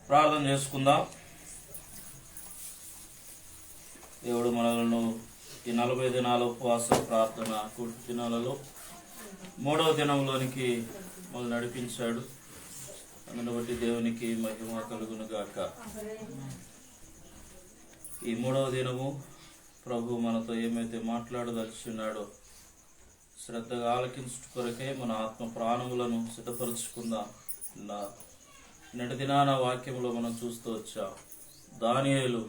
ప్రార్థన చేసుకుందాం. దేవుడు మనలను ఈ 40 దినాల ఉపవాస ప్రార్థన దినాలలో 3వ దినంలోనికి మనల్ని నడిపించాడు. అందును బట్టి దేవునికి మహిమ కలుగును గాక. ఈ 3వ దినము ప్రభు మనతో ఏమైతే మాట్లాడదలుచున్నాడో శ్రద్ధగా ఆలకించుట కొరకే మన ఆత్మ ప్రాణములను సిద్ధపరుచుకుందాం. నిన్నటి దినాన వాక్యంలో మనం చూస్తూ వచ్చాం, దానియేలు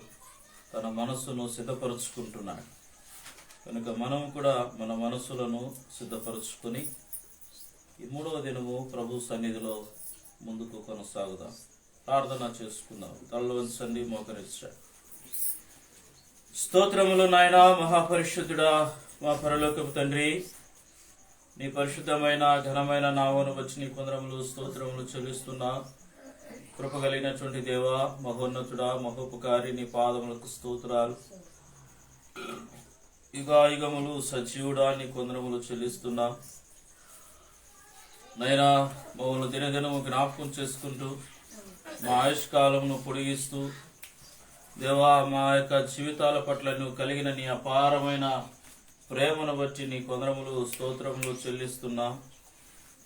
తన మనస్సును సిద్ధపరుచుకుంటున్నాడు. కనుక మనం కూడా మన మనస్సులను సిద్ధపరుచుకొని ఈ 3వ దినము ప్రభు సన్నిధిలో ముందుకు కొనసాగుదాం. ప్రార్థన చేసుకుందాం. తలలో వంచండి, మోకరించండి. స్తోత్రములు నాయనా, మహాపరిశుద్ధుడా, మా పరలోకపు తండ్రి, నీ పరిశుద్ధమైన ఘనమైన నామమును వచ్చి నీ కొందరములు స్తోత్రములు చెల్లిస్తున్నా. కృప కలిగినటువంటి దేవా, మహోన్నతుడా, మహోపకారి, నీ పాదములకు స్తోత్రాలు. యుగాయుగములు సజీవుడా, నీ కొందరములు చెల్లిస్తున్నా. నైనా మమ్మల్ని దినదినము జ్ఞాపకం చేసుకుంటూ మా ఆయుష్కాలమును పొడిగిస్తూ దేవా, మా యొక్క జీవితాల పట్ల నువ్వు కలిగిన నీ అపారమైన ప్రేమను బట్టి నీ కొందరములు స్తోత్రములు చెల్లిస్తున్నా.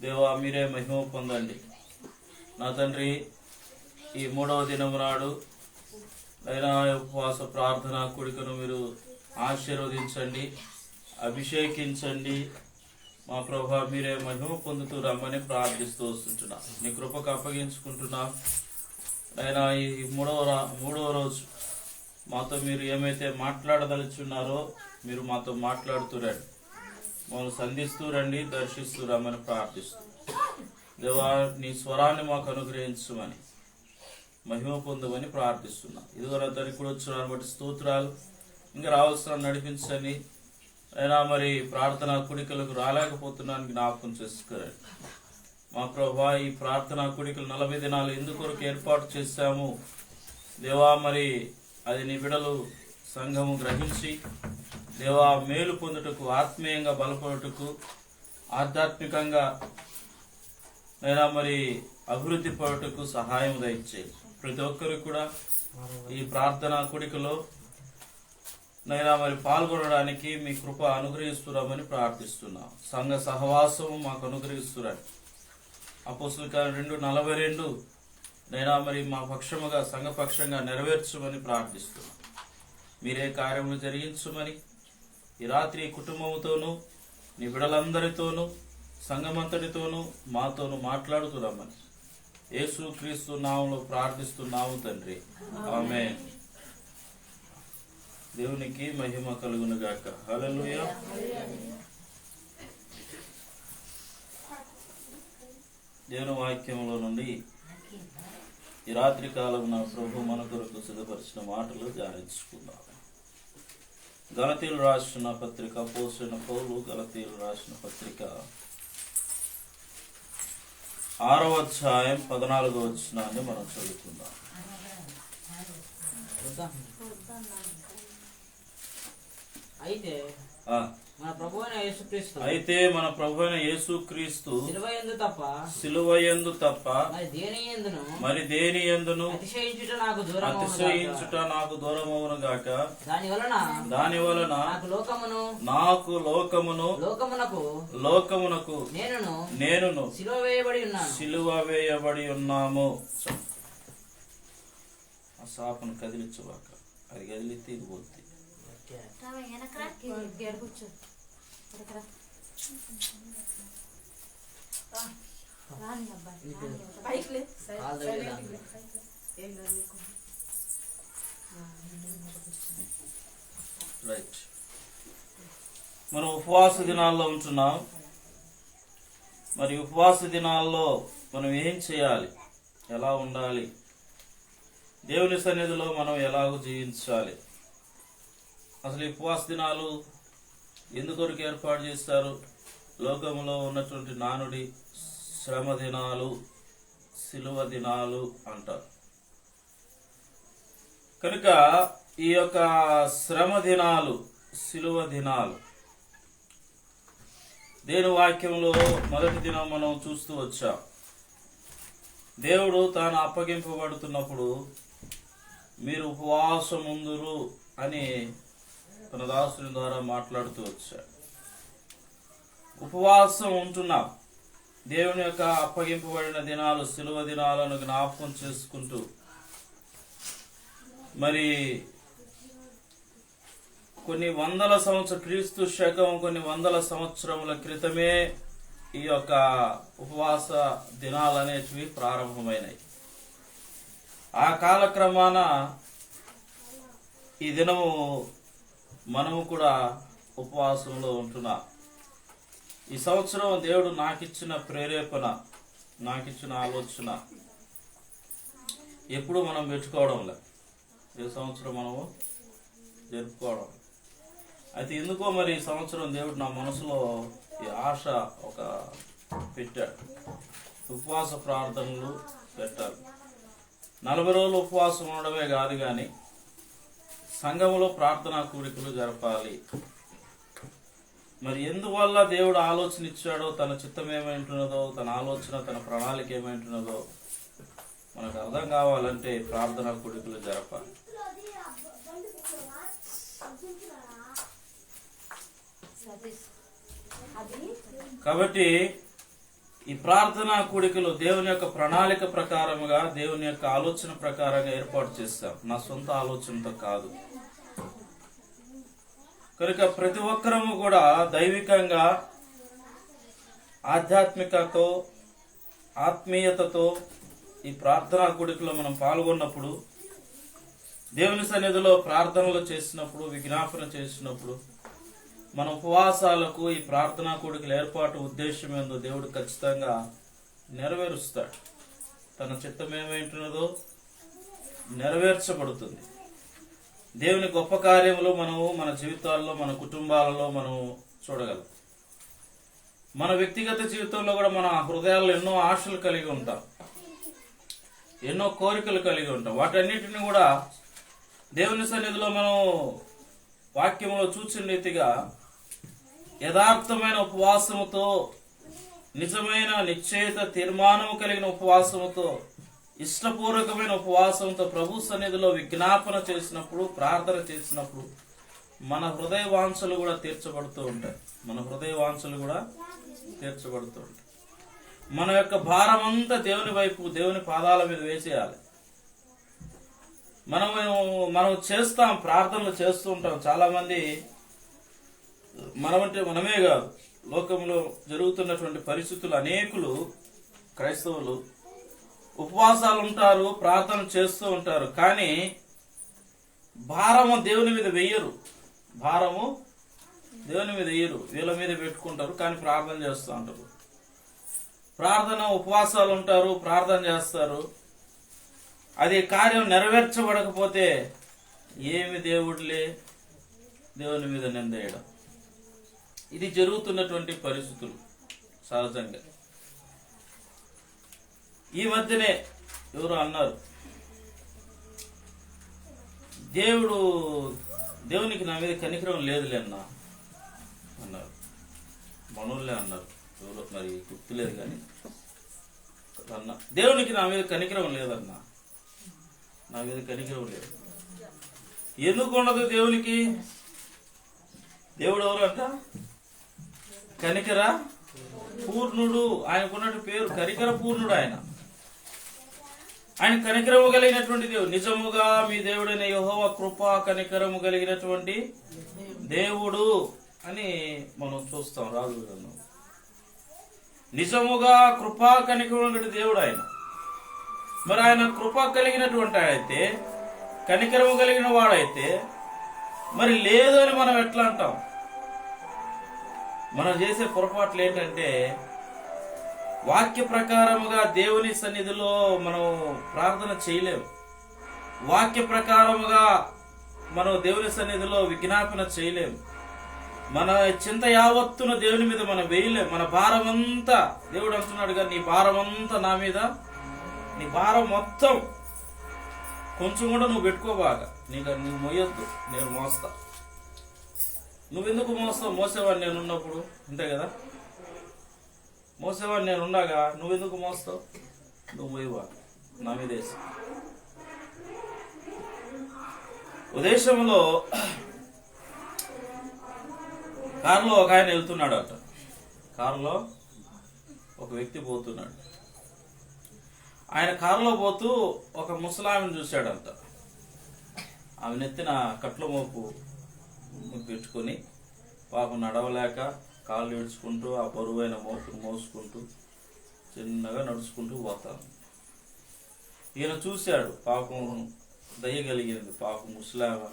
దేవా, మీరే మహిమ పొందండి. నా తండ్రి, ఈ 3వ దినము నాడు అయినా ఉపవాస ప్రార్థన కూడికను మీరు ఆశీర్వదించండి, అభిషేకించండి. మా ప్రభా, మీరే మహిమ పొందుతూ రమ్మని ప్రార్థిస్తూ వస్తుంటున్నా. నీ కృపకు అప్పగించుకుంటున్నా. అయినా ఈ మూడవ రోజు మాతో మీరు ఏమైతే మాట్లాడదలుచున్నారో మీరు మాతో మాట్లాడుతూ రండి, మమ్మల్ని సంధిస్తూ రండి, దర్శిస్తూ రమ్మని ప్రార్థిస్తూ దేవా, నీ స్వరాన్ని మాకు అనుగ్రహించమని మహిమ పొందమని ప్రార్థిస్తున్నా. ఇదివరకు అందరికి కూడా వచ్చిన బట్టి స్తోత్రాలు. ఇంకా రావాల్సిన నడిపించండి. అయినా మరి ప్రార్థనా కుడికలకు రాలేకపోతున్నాను, జ్ఞాపకం చేసుకోరండి. మా ప్రభా, ఈ ప్రార్థనా కుడికలు 40 దినాలు ఎందుకొరకు ఏర్పాటు చేశాము దేవా, మరి అది నీ బిడలు సంఘము గ్రహించి దేవా మేలు పొందుటకు, ఆత్మీయంగా బలపడుటకు, ఆధ్యాత్మికంగా నైనా మరి అభివృద్ధి పడుటకు సహాయం దయచేయి. ప్రతి ఒక్కరు కూడా ఈ ప్రార్థనా కూడికలో నైనా మరి పాల్గొనడానికి మీ కృప అనుగ్రహిస్తున్నామని ప్రార్థిస్తున్నాం. సంఘ సహవాసము మాకు అనుగ్రహిస్తున్నాడు. అపోస్తుల కార్యం 2:42 నైనా మరి మా పక్షముగా సంఘపక్షంగా నెరవేర్చమని ప్రార్థిస్తున్నాం. మీరే కార్యములు జరిగించమని ఈ రాత్రి కుటుంబంతోనూ నీ బిడలందరితోనూ సంఘమంతటితోనూ మాతోనూ మాట్లాడుతున్నామని యేసు క్రీస్తు నామములో ప్రార్థిస్తున్నాము తండ్రి, ఆమేన్. దేవునికి మహిమ కలుగును గాక. హల్లెలూయా. దేవుని వాక్యంలో నుండి ఈ రాత్రి కాలమున ప్రభు మన కొరకు సిద్ధపరిచిన మాటలు ధ్యానించుకుందాం. గలతీయులు రాసిన పత్రిక, అపోస్తలుడైన పౌలు గలతీయులు రాసిన పత్రిక 6వ అధ్యాయం 14వ వచనాన్ని మనం చదువుకుందాం. అయితే మన ప్రభువైన యేసుక్రీస్తు సిలువయందు తప్ప మరి దేని యందును అతిశయించుట నాకు దూరమవును గాక. దాని వలన నాకు లోకమునకు నేనును సిలువ వేయబడి ఉన్నాము. ఆ సాపను కదిలించబాక, అది కదిలితే ఇది పోతుంది. రైట్, మనం ఉపవాస దినాల్లో ఉంటున్నాం. మరి ఉపవాస దినాల్లో మనం ఏం చేయాలి, ఎలా ఉండాలి, దేవుని సన్నిధిలో మనం ఎలాగో జీవించాలి, అసలు ఈ ఉపవాస దినాలు ఎందుకొరకు ఏర్పాటు చేస్తారు? లోకంలో ఉన్నటువంటి నానుడి శ్రమ దినాలు, సిలువ దినాలు అంటారు. కనుక ఈ యొక్క శ్రమ దినాలు, సిలువ దినాలు దేవుని వాక్యంలో మొదటి దినం మనం చూస్తూ వచ్చాం. దేవుడు తాను అప్పగింపబడుతున్నప్పుడు మీరు ఉపవాసం ఉందురు అని తన దాసుని ద్వారా మాట్లాడుతూ వచ్చాడు. ఉపవాసం ఉంటున్నాం. దేవుని యొక్క అప్పగింపబడిన దినాలు, శిలువ దినాలను జ్ఞాపకం చేసుకుంటూ మరి కొన్ని వందల క్రీస్తు శకం కొన్ని వందల సంవత్సరముల క్రితమే ఈ యొక్క ఉపవాస దినాలు అనేటివి ప్రారంభమైనాయి. ఆ కాలక్రమాన ఈ దినము మనము కూడా ఉపవాసంలో ఉంటున్నాం. ఈ సంవత్సరం దేవుడు నాకిచ్చిన ప్రేరేపణ, నాకిచ్చిన ఆలోచన ఎప్పుడు మనం పెట్టుకోవడంలే, ఏ సంవత్సరం మనము జరుపుకోవడం. అయితే ఎందుకో మరి ఈ సంవత్సరం దేవుడు నా మనసులో ఈ ఆశ ఒక పెట్టాడు. ఉపవాస ప్రార్థనలు పెట్టాలి. 40 రోజులు ఉపవాసం ఉండడమే కాదు కానీ సంఘములో ప్రార్థనా కూడికలు జరపాలి. మరి ఎందువల్ల దేవుడు ఆలోచన ఇచ్చాడో, తన చిత్తం ఏమైంటున్నదో, తన ఆలోచన, తన ప్రణాళిక ఏమైంటున్నదో మనకు అర్థం కావాలంటే ప్రార్థనా కూడికలు జరపాలి. కాబట్టి ఈ ప్రార్థనా కూడికలు దేవుని యొక్క ప్రణాళిక ప్రకారముగా, దేవుని యొక్క ఆలోచన ప్రకారంగా ఏర్పాటు చేస్తాం, నా సొంత ఆలోచనతో కాదు. కనుక ప్రతి ఒక్కరము కూడా దైవికంగా, ఆధ్యాత్మికతో, ఆత్మీయతతో ఈ ప్రార్థనా కూడికలో మనం పాల్గొన్నప్పుడు, దేవుని సన్నిధిలో ప్రార్థనలు చేసినప్పుడు, విజ్ఞాపన చేసినప్పుడు, మన ఉపవాసాలకు ఈ ప్రార్థనా కూడికల ఏర్పాటు ఉద్దేశం ఏందో దేవుడు ఖచ్చితంగా నెరవేరుస్తాడు. తన చిత్తం ఏమైంటున్నదో నెరవేర్చబడుతుంది. దేవుని గొప్ప కార్యములు మనము మన జీవితాల్లో, మన కుటుంబాలలో మనం చూడగలం. మన వ్యక్తిగత జీవితంలో కూడా మన హృదయాల్లో ఎన్నో ఆశలు కలిగి ఉంటాం, ఎన్నో కోరికలు కలిగి ఉంటాం. వాటన్నిటిని కూడా దేవుని సన్నిధిలో మనం వాక్యంలో చూసిన రీతిగా యథార్థమైన ఉపవాసముతో, నిజమైన నిశ్చయిత తీర్మానము కలిగిన ఉపవాసముతో, ఇష్టపూర్వకమైన ఉపవాసంతో ప్రభు సన్నిధిలో విజ్ఞాపన చేసినప్పుడు, ప్రార్థన చేసినప్పుడు మన హృదయ వాంఛలు కూడా తీర్చబడుతూ ఉంటాయి. మన హృదయ వాంఛలు కూడా తీర్చబడుతూ ఉంటాయి. మన యొక్క భారం అంతా దేవుని వైపు, దేవుని పాదాల మీద వేసేయాలి. మనం చేస్తాం, ప్రార్థనలు చేస్తూ ఉంటాం. చాలా మంది మనమంటే మనమే కాదు, లోకంలో జరుగుతున్నటువంటి పరిస్థితులు అనేకులు క్రైస్తవులు ఉపవాసాలు ఉంటారు, ప్రార్థన చేస్తూ ఉంటారు, కానీ భారము దేవుని మీద వెయ్యరు. భారము దేవుని మీద వెయ్యరు, వీళ్ళ మీద పెట్టుకుంటారు, కానీ ప్రార్థన చేస్తూ ఉంటారు. ప్రార్థన ఉపవాసాలు ఉంటారు, ప్రార్థన చేస్తారు. అది కార్యం నెరవేర్చబడకపోతే ఏమి దేవుడులే, దేవుని మీద నిందేయడం. ఇది జరుగుతున్నటువంటి పరిస్థితులు సహజంగా. ఈ మధ్యనే ఎవరు అన్నారు, దేవునికి నా మీద కనికరం లేదులే అన్నారు. మనోళ్ళే అన్నారు, ఎవరో మరి గుర్తులేదు కానీ అన్నా, దేవునికి నా మీద కనికరం లేదన్నా, నా మీద కనికరం లేదు. ఎందుకు ఉండదు దేవునికి? దేవుడు ఎవరు అంట? కనికర పూర్ణుడు. ఆయనకున్నట్టు పేరు కనికర పూర్ణుడు. ఆయన కనికరము కలిగినటువంటి దేవుడు. నిజముగా మీ దేవుడైన యెహోవా కృపా కనికరము కలిగినటువంటి దేవుడు అని మనం చూస్తాం రాజు గ్రంథం. నిజముగా కృపా కనికరం దేవుడు ఆయన. మరి ఆయన కృప కలిగినటువంటి అయితే, కనికరము కలిగిన వాడైతే మరి లేదు అని మనం ఎట్లా అంటాం? మనం చేసే పొరపాట్లు ఏంటంటే, వాక్య ప్రకారముగా దేవుని సన్నిధిలో మనం ప్రార్థన చేయలేము. వాక్య ప్రకారముగా మనం దేవుని సన్నిధిలో విజ్ఞాపన చేయలేము. మన చింత యావత్తును దేవుని మీద మనం వేయలేము. మన భారం అంతా, దేవుడు అంటున్నాడుగా, నీ భారం అంతా నా మీద, నీ భారం మొత్తం కొంచెం కూడా నువ్వు పెట్టుకోబాగా, నువ్వు మోయొద్దు, నేను మోస్తా. నువ్వెందుకు మోస్తావు? మోసేవాడిని నేను ఉన్నప్పుడు, అంతే కదా. మోసేవాడిని నేను ఉండగా నువ్వెందుకు మోస్తావు? నువ్వు పోయివా నా మీద వేసి. ఉదేశంలో కారులో ఒక ఆయన వెళ్తున్నాడు అట. కారులో ఒక వ్యక్తి పోతున్నాడు. ఆయన కారులో పోతూ ఒక ముసలామెను చూశాడంట. ఆమె నెత్తిన కట్ల మోపు పెట్టుకొని పాపం నడవలేక కాళ్ళు ఏడ్చుకుంటూ ఆ బరువైన మోపును మోసుకుంటూ చిన్నగా నడుచుకుంటూ పోతాను. ఈయన చూశాడు, పాపం దయ కలిగింది. పాపం ముసలామె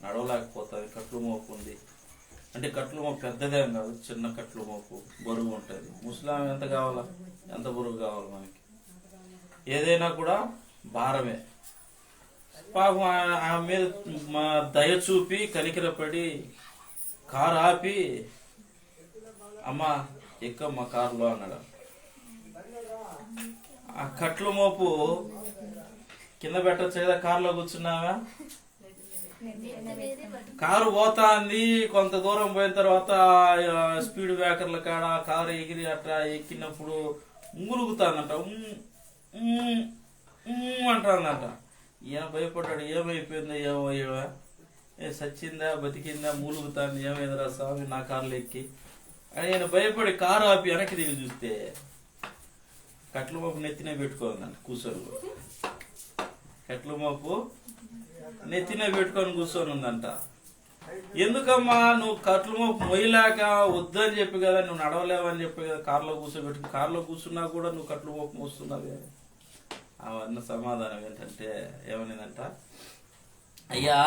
నడవలేకపోతుంది, కట్లు మోపు ఉంది. అంటే కట్లు మోపు పెద్దదేం కాదు, చిన్న కట్లు మోపు బరువు ఉంటుంది. ముసలామె ఎంత కావాలా, ఎంత బరువు కావాలి మనకి? ఏదైనా కూడా భారమే. పాపం ఆమె మీద దయ చూపి కనికరపడి కారు ఆపి, అమ్మ ఎక్కమ్మ కారులో అన్నాడు. ఆ కట్లు మోపు కింద పెట్టచ్చు కదా, కారులో కూర్చున్నావా? కారు పోతాంది. కొంత దూరం పోయిన తర్వాత స్పీడ్ బ్రేకర్ల కాడ కారు ఎగిరి అట్లా ఎక్కినప్పుడు ములుగుతాందంట, అంటాందంట. ఈయన భయపడ్డాడు, ఏమైపోయిందో ఏమో, సచ్చిందా బతికిందా, మూలుగుతాంది, ఏమైందిరా స్వామి నా కారులో ఎక్కి అని ఆయన భయపడి కారు ఆపి వెనక్కి తిరిగి చూస్తే కట్ల మోపు నెత్తినే పెట్టుకోండి కూర్చొని. కట్ల మోపు నెత్తినే పెట్టుకొని కూర్చొని ఉందంట. ఎందుకమ్మా నువ్వు కట్ల మోపు మొయ్యలేక వద్దని చెప్పి కదా, నువ్వు నడవలేవని చెప్పి కదా కారులో కూర్చోబెట్టు. కారులో కూర్చున్నా కూడా నువ్వు కట్ల మోపు మోస్తున్నావే. అవన్న సమాధానం ఏంటంటే ఏమనిందంట, అయ్యా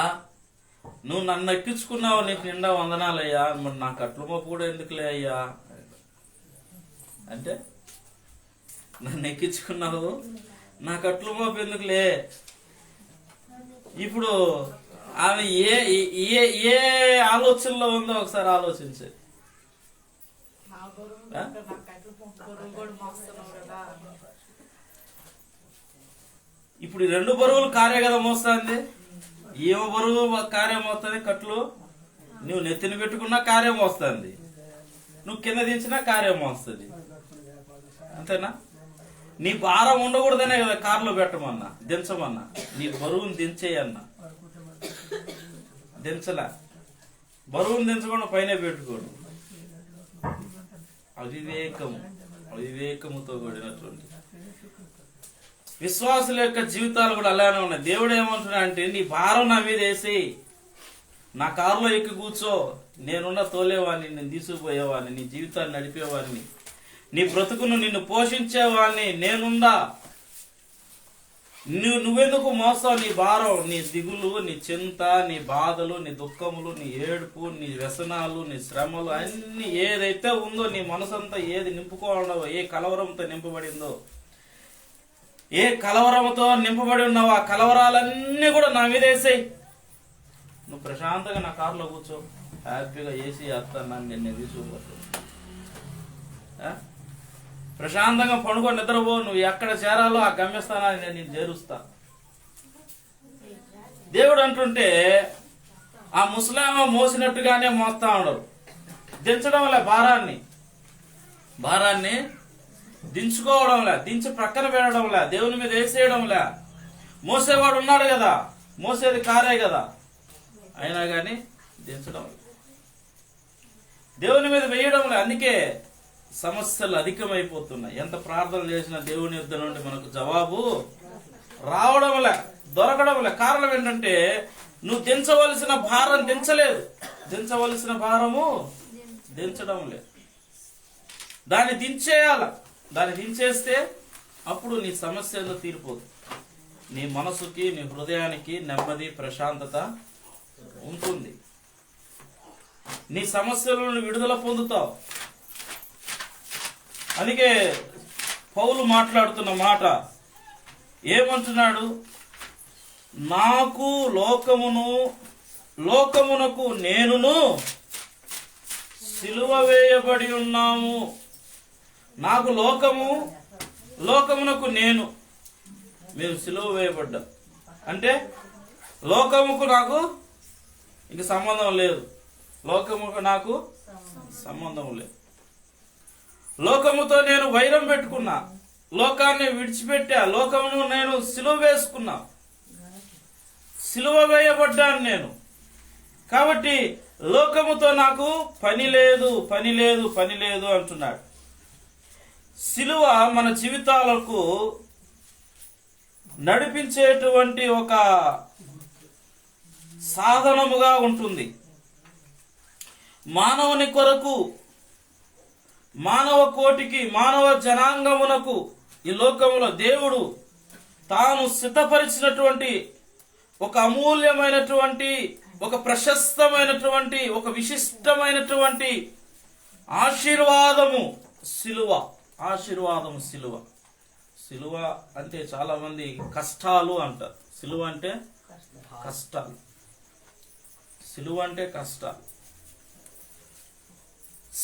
నువ్వు నన్ను ఎక్కించుకున్నావు, నీకు నిండా వందనాలయ్యా, మరి నా కట్ల మోపు కూడా ఎందుకులే అయ్యా అంటే, నన్ను ఎక్కించుకున్నావు నా కట్ల మోపు ఎందుకులే. ఇప్పుడు ఆమె ఏ ఏ ఏ ఆలోచనలో ఉందో ఒకసారి ఆలోచించే. ఇప్పుడు ఈ రెండు బరువులు కారే కదా మోస్తుంది. ఏమో బరువు కారే మోస్తుంది, కట్లు నువ్వు నెత్తిన పెట్టుకున్నా కారే మోస్తుంది, నువ్వు కింద దించినా కారే మోస్తుంది. అంతేనా? నీ భారం ఉండకూడదనే కదా కారులో పెట్టమన్నా, దించమన్నా. నీ బరువుని దించేయన్నా, దించలా. బరువుని దించకుండా పైన పెట్టుకోడు. అవివేకముతో కూడినటువంటి విశ్వాసుల యొక్క జీవితాలు కూడా అలానే ఉన్నాయి. దేవుడు ఏమంటున్నా అంటే, నీ భారం నా మీద వేసి నా కారులో ఎక్కి కూర్చో, నేనున్న తోలేవాడిని, నేను తీసుకుపోయేవాడిని, నీ జీవితాన్ని నడిపేవాడిని, నీ బ్రతుకును నిన్ను పోషించేవాడిని నేనుండా. నువ్వెందుకు మోస్తావు నీ భారం, నీ దిగులు, నీ చింత, నీ బాధలు, నీ దుఃఖములు, నీ ఏడుపు, నీ వ్యసనాలు, నీ శ్రమలు అన్ని ఏదైతే ఉందో, నీ మనసంతా ఏది నింపుకోవడో, ఏ కలవరంతో నింపబడిందో, ఏ కలవరంతో నింపబడి ఉన్నావు, ఆ కలవరాలన్నీ కూడా నా మీద వేసేయి. నువ్వు ప్రశాంతంగా నా కారులో కూర్చో, హ్యాపీగా ఏసీ వేస్తాను, నేను తీసుకుపోతాను. ప్రశాంతంగా పడుకో, నిద్రపో. నువ్వు ఎక్కడ చేరాలో ఆ గమ్యస్థానాన్ని నేను నేను చేరుస్తా. దేవుడు అంటుంటే ఆ ముసలామ మోసినట్టుగానే మోస్తా ఉండరు. దించడం వల్ల భారాన్ని దించుకోవడంలే, దించి ప్రక్కన పెట్టడంలే, దేవుని మీద వేసేయడంలే. మోసేవాడు ఉన్నాడు కదా, మోసేది కారే కదా, అయినా కానీ దించడం దేవుని మీద వేయడంలే. అందుకే సమస్యలు అధికమైపోతున్నాయి. ఎంత ప్రార్థన చేసినా దేవుని యుద్ధ నుండి మనకు జవాబు రావడంలే, దొరకడంలే. కారణం ఏంటంటే నువ్వు దించవలసిన భారం దించలేదు, దించవలసిన భారము దించడం లేదు. దాన్ని దించేయాల, దాన్ని దించేస్తే అప్పుడు నీ సమస్యలు తీరిపోదు. నీ మనసుకి, నీ హృదయానికి నెమ్మది, ప్రశాంతత ఉంటుంది. నీ సమస్యలను విడుదల పొందుతావు. అందుకే పౌలు మాట్లాడుతున్న మాట ఏమంటున్నాడు, నాకు లోకమునకు నేనును సిలువ వేయబడి ఉన్నాము. నాకు లోకమునకు మేము సిలువ వేయబడ్డా అంటే లోకముకు నాకు ఇంక సంబంధం లేదు, లోకముకు నాకు సంబంధం లేదు. లోకముతో నేను వైరం పెట్టుకున్నా, లోకాన్ని విడిచిపెట్టా, లోకమును నేను సిలువ వేసుకున్నా, సిలువ వేయబడ్డాను నేను. కాబట్టి లోకముతో నాకు పని లేదు, పని లేదు, పని లేదు అంటున్నాడు. సిలువ మన జీవితాలకు నడిపించేటువంటి ఒక సాధనముగా ఉంటుంది. మానవుని కొరకు, మానవ కోటికి, మానవ జనాంగమునకు ఈ లోకములో దేవుడు తాను సిద్ధపరిచినటువంటి ఒక అమూల్యమైనటువంటి, ఒక ప్రశస్తమైనటువంటి, ఒక విశిష్టమైనటువంటి ఆశీర్వాదము సిలువ. ఆశీర్వాదము సిలువ. సిలువ అంటే చాలా మంది కష్టాలు అంటారు. సిలువ అంటే కష్టాలు. సిలువ అంటే కష్టాలు.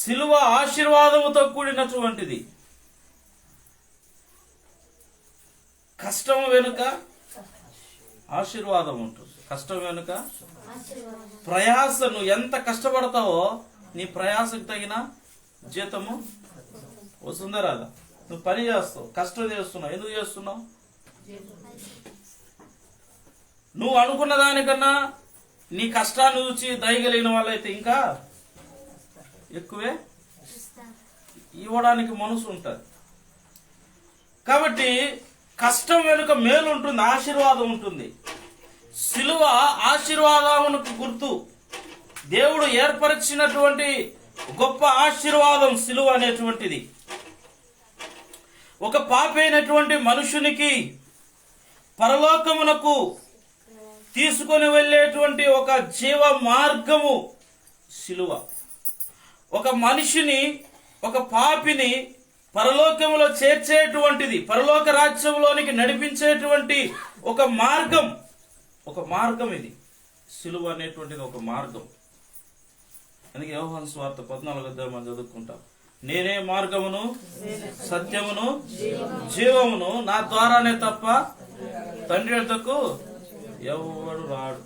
సిలువ ఆశీర్వాదముతో కూడినటువంటిది. కష్టం వెనుక ఆశీర్వాదం ఉంటుంది. కష్టం వెనుక ప్రయాస. నువ్వు ఎంత కష్టపడతావో నీ ప్రయాసకు తగిన జీతము వస్తుందా రాదా? నువ్వు పని చేస్తావు, కష్టం చేస్తున్నావు. ఎందుకు చేస్తున్నావు? నువ్వు అనుకున్న దానికన్నా నీ కష్టాన్ని చూసి దయగలిగిన వాళ్ళైతే ఇంకా ఎక్కువే ఇవ్వడానికి మనసు ఉంటుంది. కాబట్టి కష్టం వెనుక మేలు ఉంటుంది, ఆశీర్వాదం ఉంటుంది. సిలువ ఆశీర్వాదమునకు గుర్తు. దేవుడు ఏర్పరిచినటువంటి గొప్ప ఆశీర్వాదం సిలువ అనేటువంటిది. ఒక పాపి అయినటువంటి మనుషునికి పరలోకమునకు తీసుకొని వెళ్ళేటువంటి ఒక జీవ మార్గము సిలువ. ఒక మనిషిని, ఒక పాపిని పరలోకములో చేర్చేటువంటిది, పరలోక రాజ్యంలోనికి నడిపించేటువంటి ఒక మార్గం. ఒక మార్గం ఇది. సిలువ అనేటువంటిది ఒక మార్గం. అందుకే యోహాను సువార్త 14 మనం చదువుకుంటాం. నేనే మార్గమును, సత్యమును, జీవమును, నా ద్వారానే తప్ప తండ్రి యొద్దకు ఎవడు రాడు.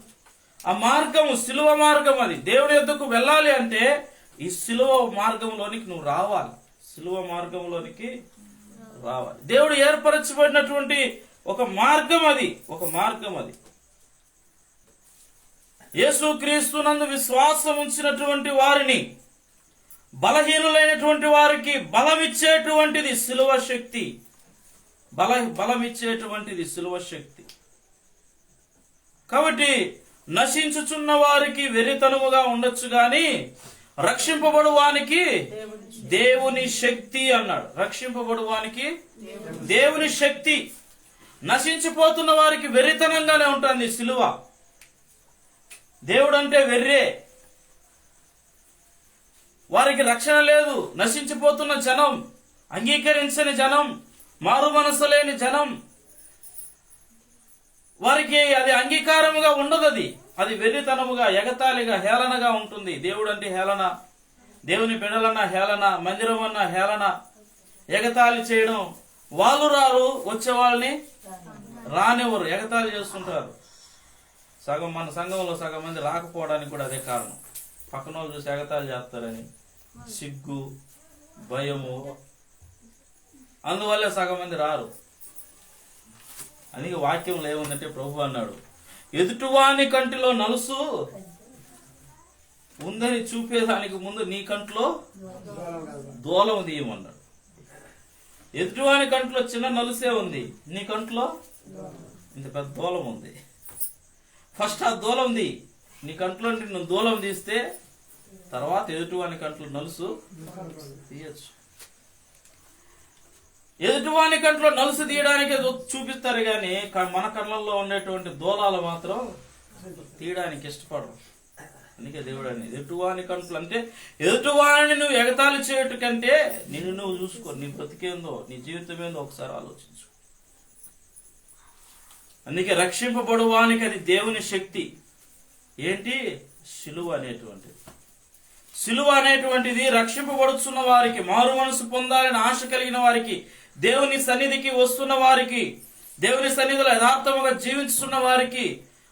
ఆ మార్గము సిలువ మార్గం. అది దేవుడి యొద్దకు వెళ్ళాలి అంటే ఈ సిలువ మార్గంలోనికి నువ్వు రావాలి. సిలువ మార్గంలోనికి రావాలి. దేవుడు ఏర్పరచబడినటువంటి ఒక మార్గం అది. ఒక మార్గం అది. యేసుక్రీస్తునందు విశ్వాసం ఉంచినటువంటి వారిని, బలహీనులైనటువంటి వారికి బలమిచ్చేటువంటిది సిలువ శక్తి. బలమిచ్చేటువంటిది సిలువ శక్తి. కాబట్టి నశించుచున్న వారికి వెరితనముగా ఉండొచ్చు గాని రక్షింపబడు వానికి దేవుని శక్తి అన్నాడు. రక్షింపబడు వానికి దేవుని శక్తి. నశించిపోతున్న వారికి వెర్రితనంగానే ఉంటుంది సిలువ. దేవుడు అంటే వెర్రే. వారికి రక్షణ లేదు. నశించిపోతున్న జనం, అంగీకరించని జనం, మారు మనసు లేని జనం, వారికి అది అంగీకారముగా ఉండదు. అది వెర్రితనముగా, ఎగతాళిగా, హేళనగా ఉంటుంది. దేవుడు అంటే హేళన, దేవుని బిడ్డలన్న హేళన, మందిరం అన్న హేళన, ఎగతాళి చేయడం. వాళ్ళు రారు, వచ్చే వాళ్ళని రానివ్వరు, ఎగతాళి చేస్తుంటారు. మన సంఘంలో సగం మంది రాకపోవడానికి కూడా అదే కారణం. పక్కన వాళ్ళు చూసి ఎగతాళి చేస్తారని సిగ్గు, భయము, అందువల్లే సగం మంది రారు. అందుకే వాక్యంలో ఏముందంటే ప్రభు అన్నాడు, ఎదుటివాని కంటిలో నలుసు ఉందని చూపేదానికి ముందు నీ కంట్లో దూలం తీయమన్నాడు. ఎదుటివాని కంట్లో చిన్న నలుసే ఉంది, నీ కంట్లో ఇంత పెద్ద దూలం ఉంది. ఫస్ట్ ఆ దూలం ది, నీ కంట్లో నువ్వు దూలం తీస్తే తర్వాత ఎదుటివాని కంట్లో నలుసు తీయచ్చు. ఎదుటివాని కంట్లో నలుసు తీయడానికి చూపిస్తారు కానీ మన కళ్ళల్లో ఉండేటువంటి దూలాలు మాత్రం తీయడానికి ఇష్టపడరు. అందుకే దేవుడు అని ఎదుటివాని కంట్లు అంటే ఎదుటివాడిని నువ్వు ఎగతాళి చేయట కంటే నిన్ను నువ్వు చూసుకో. నీ బ్రతికేందో, నీ జీవితం ఏందో ఒకసారి ఆలోచించు. అందుకే రక్షింపబడు వానికి అది దేవుని శక్తి. ఏంటి? సిలువ అనేటువంటిది. సిలువ అనేటువంటిది రక్షింపబడుతున్న వారికి, మారు మనసు పొందాలని ఆశ కలిగిన వారికి, దేవుని సన్నిధికి వస్తున్న వారికి, దేవుని సన్నిధిలో యథార్థముగా జీవించుతున్న వారికి,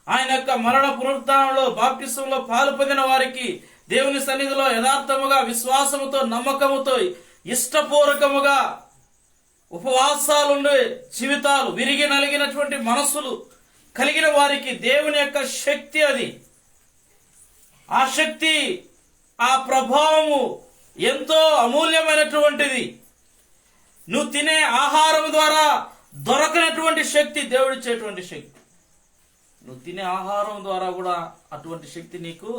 ఆయన యొక్క మరణ పునరుత్థానంలో బాప్తిసంలో పాలు పొందిన వారికి, దేవుని సన్నిధిలో యథార్థముగా విశ్వాసముతో, నమ్మకముతో, ఇష్టపూర్వకముగా ఉపవాసాలుండే జీవితాలు, విరిగి నలిగినటువంటి మనస్సులు కలిగిన వారికి దేవుని యొక్క శక్తి అది. ఆ శక్తి, ఆ ప్రభావము ఎంతో అమూల్యమైనటువంటిది. నువ్వు తినే ఆహారం ద్వారా దొరకనటువంటి శక్తి దేవుడిచ్చేటువంటి శక్తి. నువ్వు తినే ఆహారం ద్వారా కూడా అటువంటి శక్తి నీకు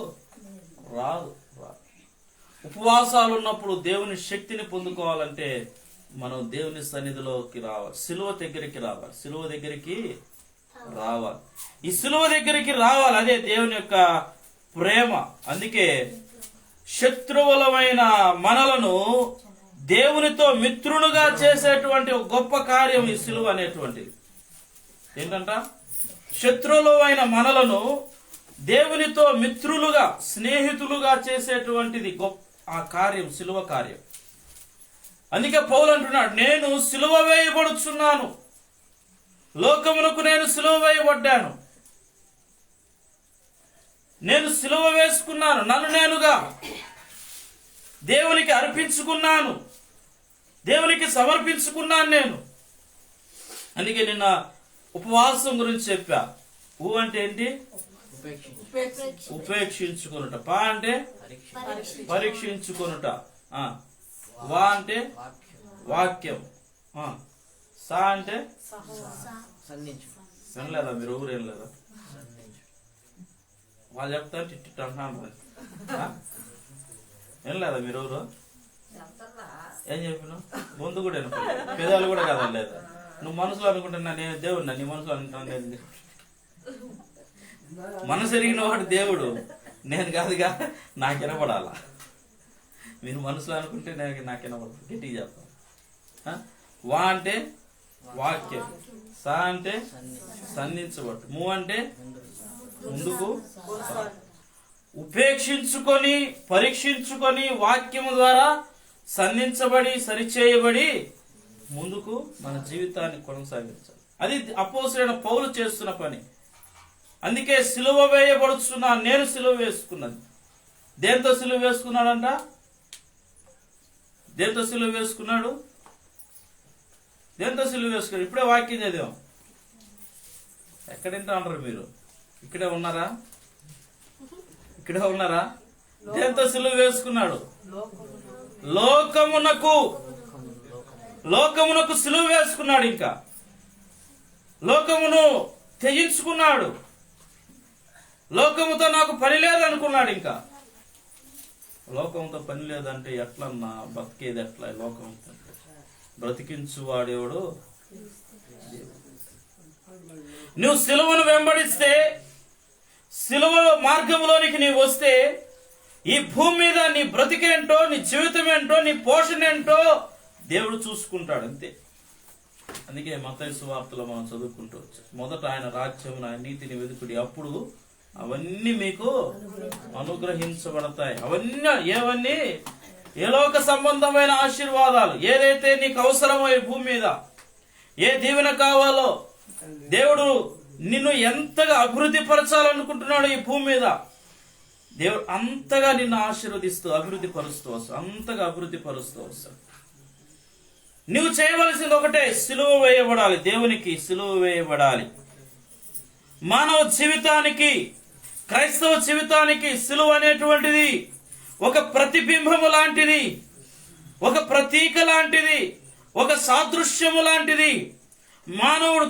రాదు. ఉపవాసాలు ఉన్నప్పుడు దేవుని శక్తిని పొందుకోవాలంటే మనం దేవుని సన్నిధిలోకి రావాలి, సిలువ దగ్గరికి రావాలి, సిలువ దగ్గరికి రావాలి. ఈ సిలువ దగ్గరికి రావాలి, అదే దేవుని యొక్క ప్రేమ. అందుకే శత్రువులమైన మనలను దేవునితో మిత్రులుగా చేసేటువంటి ఒక గొప్ప కార్యం ఈ సిలువ అనేటువంటిది. ఏంటంట? శత్రువులు అయిన మనలను దేవునితో మిత్రులుగా, స్నేహితులుగా చేసేటువంటిది గొప్ప ఆ కార్యం, సిలువ కార్యం. అందుకే పౌలు అంటున్నాడు, నేను సిలువ వేయబడుచున్నాను, లోకమునకు నేను సిలువ వేయబడ్డాను, నేను సిలువ వేసుకున్నాను, నన్ను నేనుగా దేవునికి అర్పించుకున్నాను, దేవునికి సమర్పించుకున్నాను నేను. అందుకే నిన్న ఉపవాసం గురించి చెప్పా. ఊ అంటే ఏంటి? ఉపేక్షించుకొనుట. పా అంటే పరీక్షించుకొనుట. వా అంటే వాక్యం. సా అంటే వినలేదా మీరు? ఊరు ఏం లేదా? వాళ్ళు చెప్తారు టిట్టి అంటున్నాను. వినలేదా మీరు? ఊరు ఏం చెప్పినావు? ముందు కూడా వినపడలేదు, పెదాలు కూడా కదా లేదా? నువ్వు మనసులో అనుకుంటున్నా నేను దేవుడినా, నీ మనసులో అనుకుంటాను. మనసు ఎరిగిన వాడు దేవుడు, నేను కాదుగా. నాకు వినపడాలా? మీరు మనసులో అనుకుంటే నాకు వినపడదు. గట్టిగా చెప్తాను. వా అంటే వాక్యం, సా అంటే సంధించబట్టు, ము అంటే ముందుకు, ఉపేక్షించుకొని పరీక్షించుకొని వాక్యము ద్వారా సంధించబడి సరిచేయబడి ముందుకు మన జీవితాన్ని కొనసాగించాలి. అది అపోస్తలుడైన పౌలు చేస్తున్న పని. అందుకే సిలువ వేయబడుతున్నా, నేను సిలువ వేసుకున్నది. దేంతో సిలువ వేసుకున్నాడంట? దేంతో సిలువ వేసుకున్నాడు? దేంతో సిలువ వేసుకున్నాడు? ఇప్పుడే వాక్యం చదివాం. ఎక్కడింటా అంటారు మీరు? ఇక్కడే ఉన్నారా? ఇక్కడే ఉన్నారా? దేంతో సిలువ వేసుకున్నాడు? లోకమునకు సిలువ వేసుకున్నాడు. ఇంకా లోకమును త్యజించుకున్నాడు. లోకముతో నాకు పని లేదనుకున్నాడు. ఇంకా లోకంతో పని లేదంటే ఎట్లన్నా బతికేది ఎట్లా? లోకంతో బ్రతికించువాడేవాడు. నువ్వు సిలువను వెంబడిస్తే, సిలువ మార్గంలోనికి నీవు వస్తే, ఈ భూమి మీద నీ బ్రతికేంటో, నీ జీవితం ఏంటో, నీ పోషణ ఏంటో దేవుడు చూసుకుంటాడు, అంతే. అందుకే మత్తయి సువార్తలో మనం చదువుకుంటూ వచ్చాం, మొదట ఆయన రాజ్యం, ఆయన నీతిని వెతుకుడి, అప్పుడు అవన్నీ మీకు అనుగ్రహించబడతాయి. ఏవన్నీ? ఏ లోక సంబంధమైన ఆశీర్వాదాలు, ఏదైతే నీకు అవసరమో ఈ భూమి మీద, ఏ దీవెన కావాలో, దేవుడు నిన్ను ఎంతగా అభివృద్ధి పరచాలనుకుంటున్నాడు ఈ భూమి మీద, దేవుడు అంతగా నిన్ను ఆశీర్వదిస్తూ అభివృద్ధి పరుస్తూ వస్తాడు, అంతగా అభివృద్ధి పరుస్తూ వస్తాడు. నువ్వు చేయవలసింది ఒకటే, సిలువ వేయబడాలి. దేవునికి సిలువ వేయబడాలి. మానవ జీవితానికి, క్రైస్తవ జీవితానికి సిలువ అనేటువంటిది ఒక ప్రతిబింబము లాంటిది, ఒక ప్రతీక లాంటిది, ఒక సాదృశ్యము లాంటిది. మానవుడు,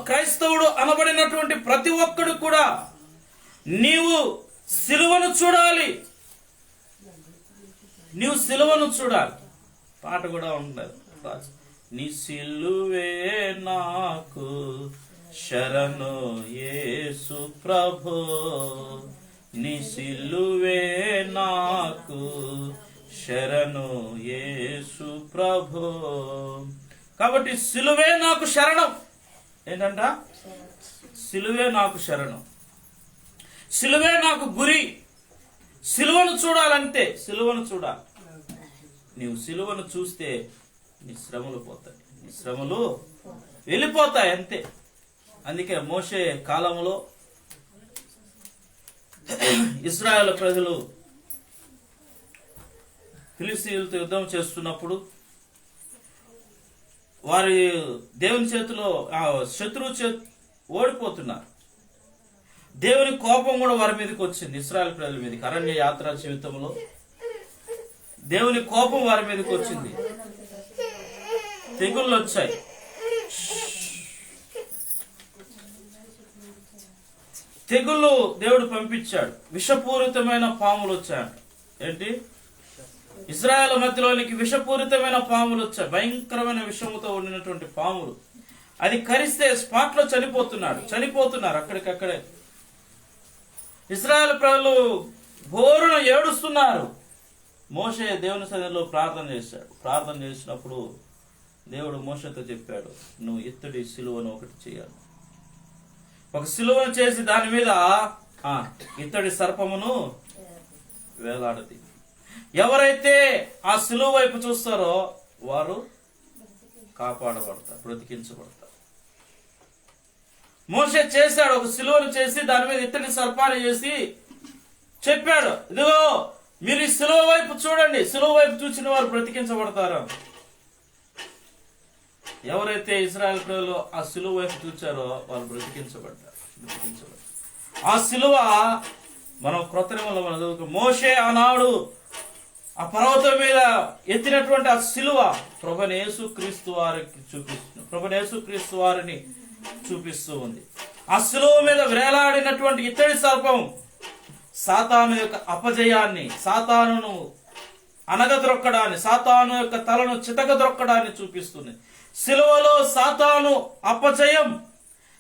క్రైస్తవుడు అనబడినటువంటి ప్రతి ఒక్కడు కూడా నీవు సిలువను చూడాలి. నీవు సిలువను చూడాలి. పాట కూడా ఉండదు. నీ సిలువే నాకు శరణు యేసు ప్రభు, నీ సిలువే నాకు శరణు యేసు ప్రభు. కాబట్టి సిలువే నాకు శరణం. ఏంటంట? సిలువే నాకు శరణం, సిలువే నాకు గురి. సిలువను చూడాలంటే, సిలువను చూడాలి. నీవు సిలువను చూస్తే నీ శ్రమలు పోతాయి, నీ శ్రమలు వెళ్ళిపోతాయి, అంతే. అందుకే మోషే కాలంలో ఇశ్రాయేలు ప్రజలు ఫిలిష్తీయులతో యుద్ధం చేస్తున్నప్పుడు వారి దేవుని చేతిలో శత్రువు ఓడిపోతున్నారు. దేవుని కోపం కూడా వారి మీదకి వచ్చింది, ఇశ్రాయేలు ప్రజల మీదకి. అరణ్య యాత్ర జీవితంలో దేవుని కోపం వారి మీదకి వచ్చింది, తెగుళ్ళు వచ్చాయి. తెగుళ్ళు దేవుడు పంపించాడు, విషపూరితమైన పాములు వచ్చాయంట. ఏంటి? ఇజ్రాయేల్ మధ్యలోనికి విషపూరితమైన పాములు వచ్చాయి, భయంకరమైన విషముతో ఉండినటువంటి పాములు. అది కరిస్తే స్పాట్ లో చనిపోతున్నారు అక్కడికక్కడే. ఇశ్రాయేలు ప్రజలు బోరున ఏడుస్తున్నారు. మోషే దేవుని సన్నిధిలో ప్రార్థన చేశాడు. ప్రార్థన చేసినప్పుడు దేవుడు మోషేతో చెప్పాడు, నువ్వు ఇత్తడి సిలువను ఒకటి చేయాలి. ఒక సిలువను చేసి దాని మీద ఇత్తడి సర్పమును వేలాడది. ఎవరైతే ఆ సిలువ వైపు చూస్తారో వారు కాపాడబడతారు, బ్రతికించబడతారు. మోషే చేశాడు, ఒక సిలువను చేసి దాని మీద ఇత్తడి సర్పాన్ని చేసి చెప్పాడు, ఇదిగో మీరు ఈ సిలువ వైపు చూడండి, సిలువ వైపు చూసిన వారు బ్రతికించబడతారు. ఎవరైతే ఇశ్రాయేలు ప్రజలు ఆ సిలువ వైపు చూచారో వాళ్ళు బ్రతికించబడ్డారు. ఆ సిలువ మనం క్రొత్త నిబంధనలో మనం చదువుకున్నాం. మోషే ఆనాడు ఆ పర్వతం మీద ఎత్తినటువంటి ఆ సిలువ ప్రభువైన యేసుక్రీస్తు వారికి చూపిస్తుంది, ప్రభువైన యేసుక్రీస్తు వారిని చూపిస్తూ ఉంది. ఆ సిలువ మీద వేలాడినటువంటి ఇత్తడి సర్పం సాతాను యొక్క అపజయాన్ని, సాతానును అనగద్రొక్కడాన్ని, సాతాను యొక్క తలను చితకద్రొక్కడాన్ని చూపిస్తుంది. సిలువలో సాతాను అపజయం,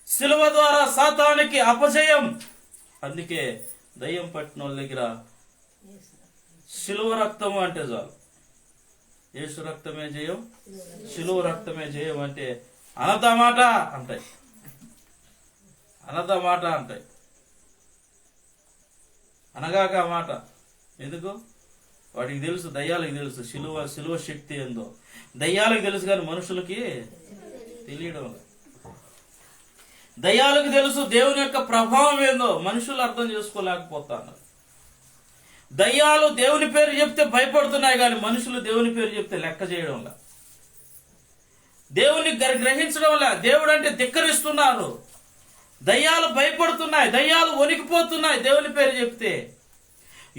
సిలువ ద్వారా సాతానికి అపజయం. అందుకే దయ్యం పట్టిన వాళ్ళ దగ్గర సిలువ రక్తము అంటే చాలు, యేసు రక్తమే జయం, సిలువ రక్తమే జయం అంటే అనదమాట అంటాయి, అనదమాట అంటాయి, అనగాక మాట. ఎందుకు? వాటికి తెలుసు, దయ్యాలకు తెలుసు సిలువ శక్తి ఏందో. దయ్యాలకు తెలుసు కానీ మనుషులకి తెలియడం. దయ్యాలకు తెలుసు దేవుని యొక్క ప్రభావం ఏందో, మనుషులు అర్థం చేసుకోలేకపోతున్నారు. దయ్యాలు దేవుని పేరు చెప్తే భయపడుతున్నాయి కానీ మనుషులు దేవుని పేరు చెప్తే లెక్క చేయడంలా, దేవుని గ్రహించడంలా, దేవుడు అంటే ధిక్కరిస్తున్నారు. దయ్యాలు భయపడుతున్నాయి, దయ్యాలు వణికిపోతున్నాయి దేవుని పేరు చెప్తే.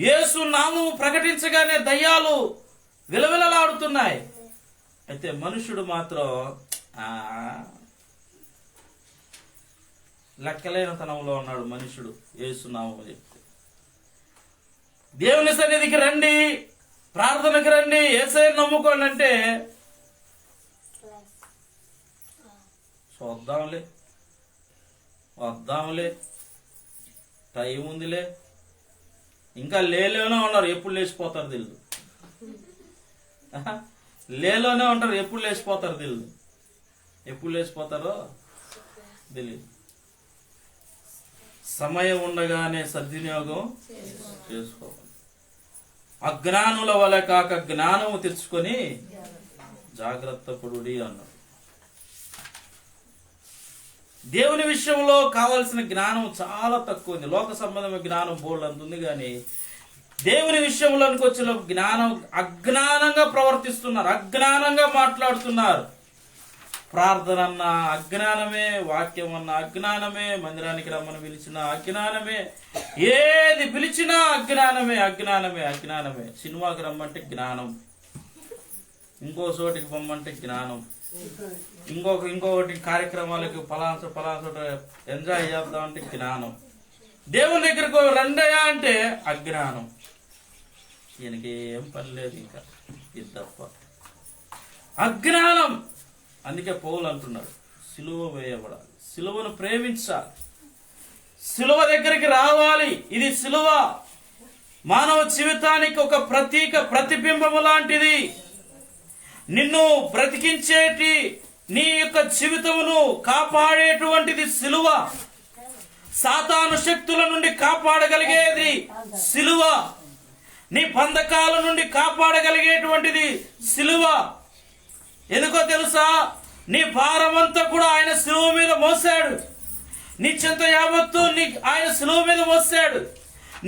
యేసు నామము ప్రకటించగానే దయ్యాలు విలవిలలాడుతున్నాయి. అయితే మనుషుడు మాత్రం లెక్కలేనితనంలో ఉన్నాడు. మనుషుడు యేసు నామము చెప్తే దేవుని సన్నిధికి రండి, ప్రార్థనకి రండి, యేసయ్యను నమ్ముకోండి అంటే వద్దాంలే టైం ఉందిలే, ఇంకా లేలోనే ఉన్నారు, ఎప్పుడు లేచిపోతారు తెలియదు. లేలోనే ఉంటారు, ఎప్పుడు లేచిపోతారు తెలియదు. ఎప్పుడు లేచిపోతారో తెలియదు. సమయం ఉండగానే సద్వినియోగం చేసుకోవాలి. అజ్ఞానుల వల్ల కాక జ్ఞానము తెచ్చుకొని జాగ్రత్త పడుడి అన్నాడు. దేవుని విషయంలో కావలసిన జ్ఞానం చాలా తక్కువ ఉంది. లోక సంబంధమైన జ్ఞానం బోల్డ్ అంతుంది కానీ దేవుని విషయంలోనికి వచ్చిన జ్ఞానం అజ్ఞానంగా ప్రవర్తిస్తున్నారు, అజ్ఞానంగా మాట్లాడుతున్నారు. ప్రార్థన అన్న అజ్ఞానమే, వాక్యం అన్న అజ్ఞానమే, మందిరానికి రమ్మని పిలిచిన అజ్ఞానమే, ఏది పిలిచినా అజ్ఞానమే, అజ్ఞానమే, అజ్ఞానమే. సినిమాకి రమ్మంటే జ్ఞానం, ఇంకో చోటికి పొమ్మంటే జ్ఞానం, ఇంకొకటి కార్యక్రమాలకి పలానా ఎంజాయ్ చేద్దామంటే జ్ఞానం, దేవుని దగ్గరకు రండయా అంటే అజ్ఞానం. ఈయనకి ఏం పని లేదు, ఇంకా ఇది తప్ప అజ్ఞానం. అందుకే పౌలు అంటున్నాడు, సిలువ వేయబడాలి, సిలువను ప్రేమించాలి, సిలువ దగ్గరికి రావాలి. ఇది సిలువ మానవ జీవితానికి ఒక ప్రతిబింబము లాంటిది. నిన్ను బ్రతికించేటి, నీ యొక్క జీవితమును కాపాడేటువంటిది సిలువ. సాతాను శక్తుల నుండి కాపాడగలిగేది సిలువ. నీ బంధకాల నుండి కాపాడగలిగేటువంటిది సిలువ. ఎందుకో తెలుసా? నీ భారమంతా కూడా ఆయన సిలువ మీద మోసాడు. నీ చింత యావత్తు ఆయన సిలువ మీద మోసాడు.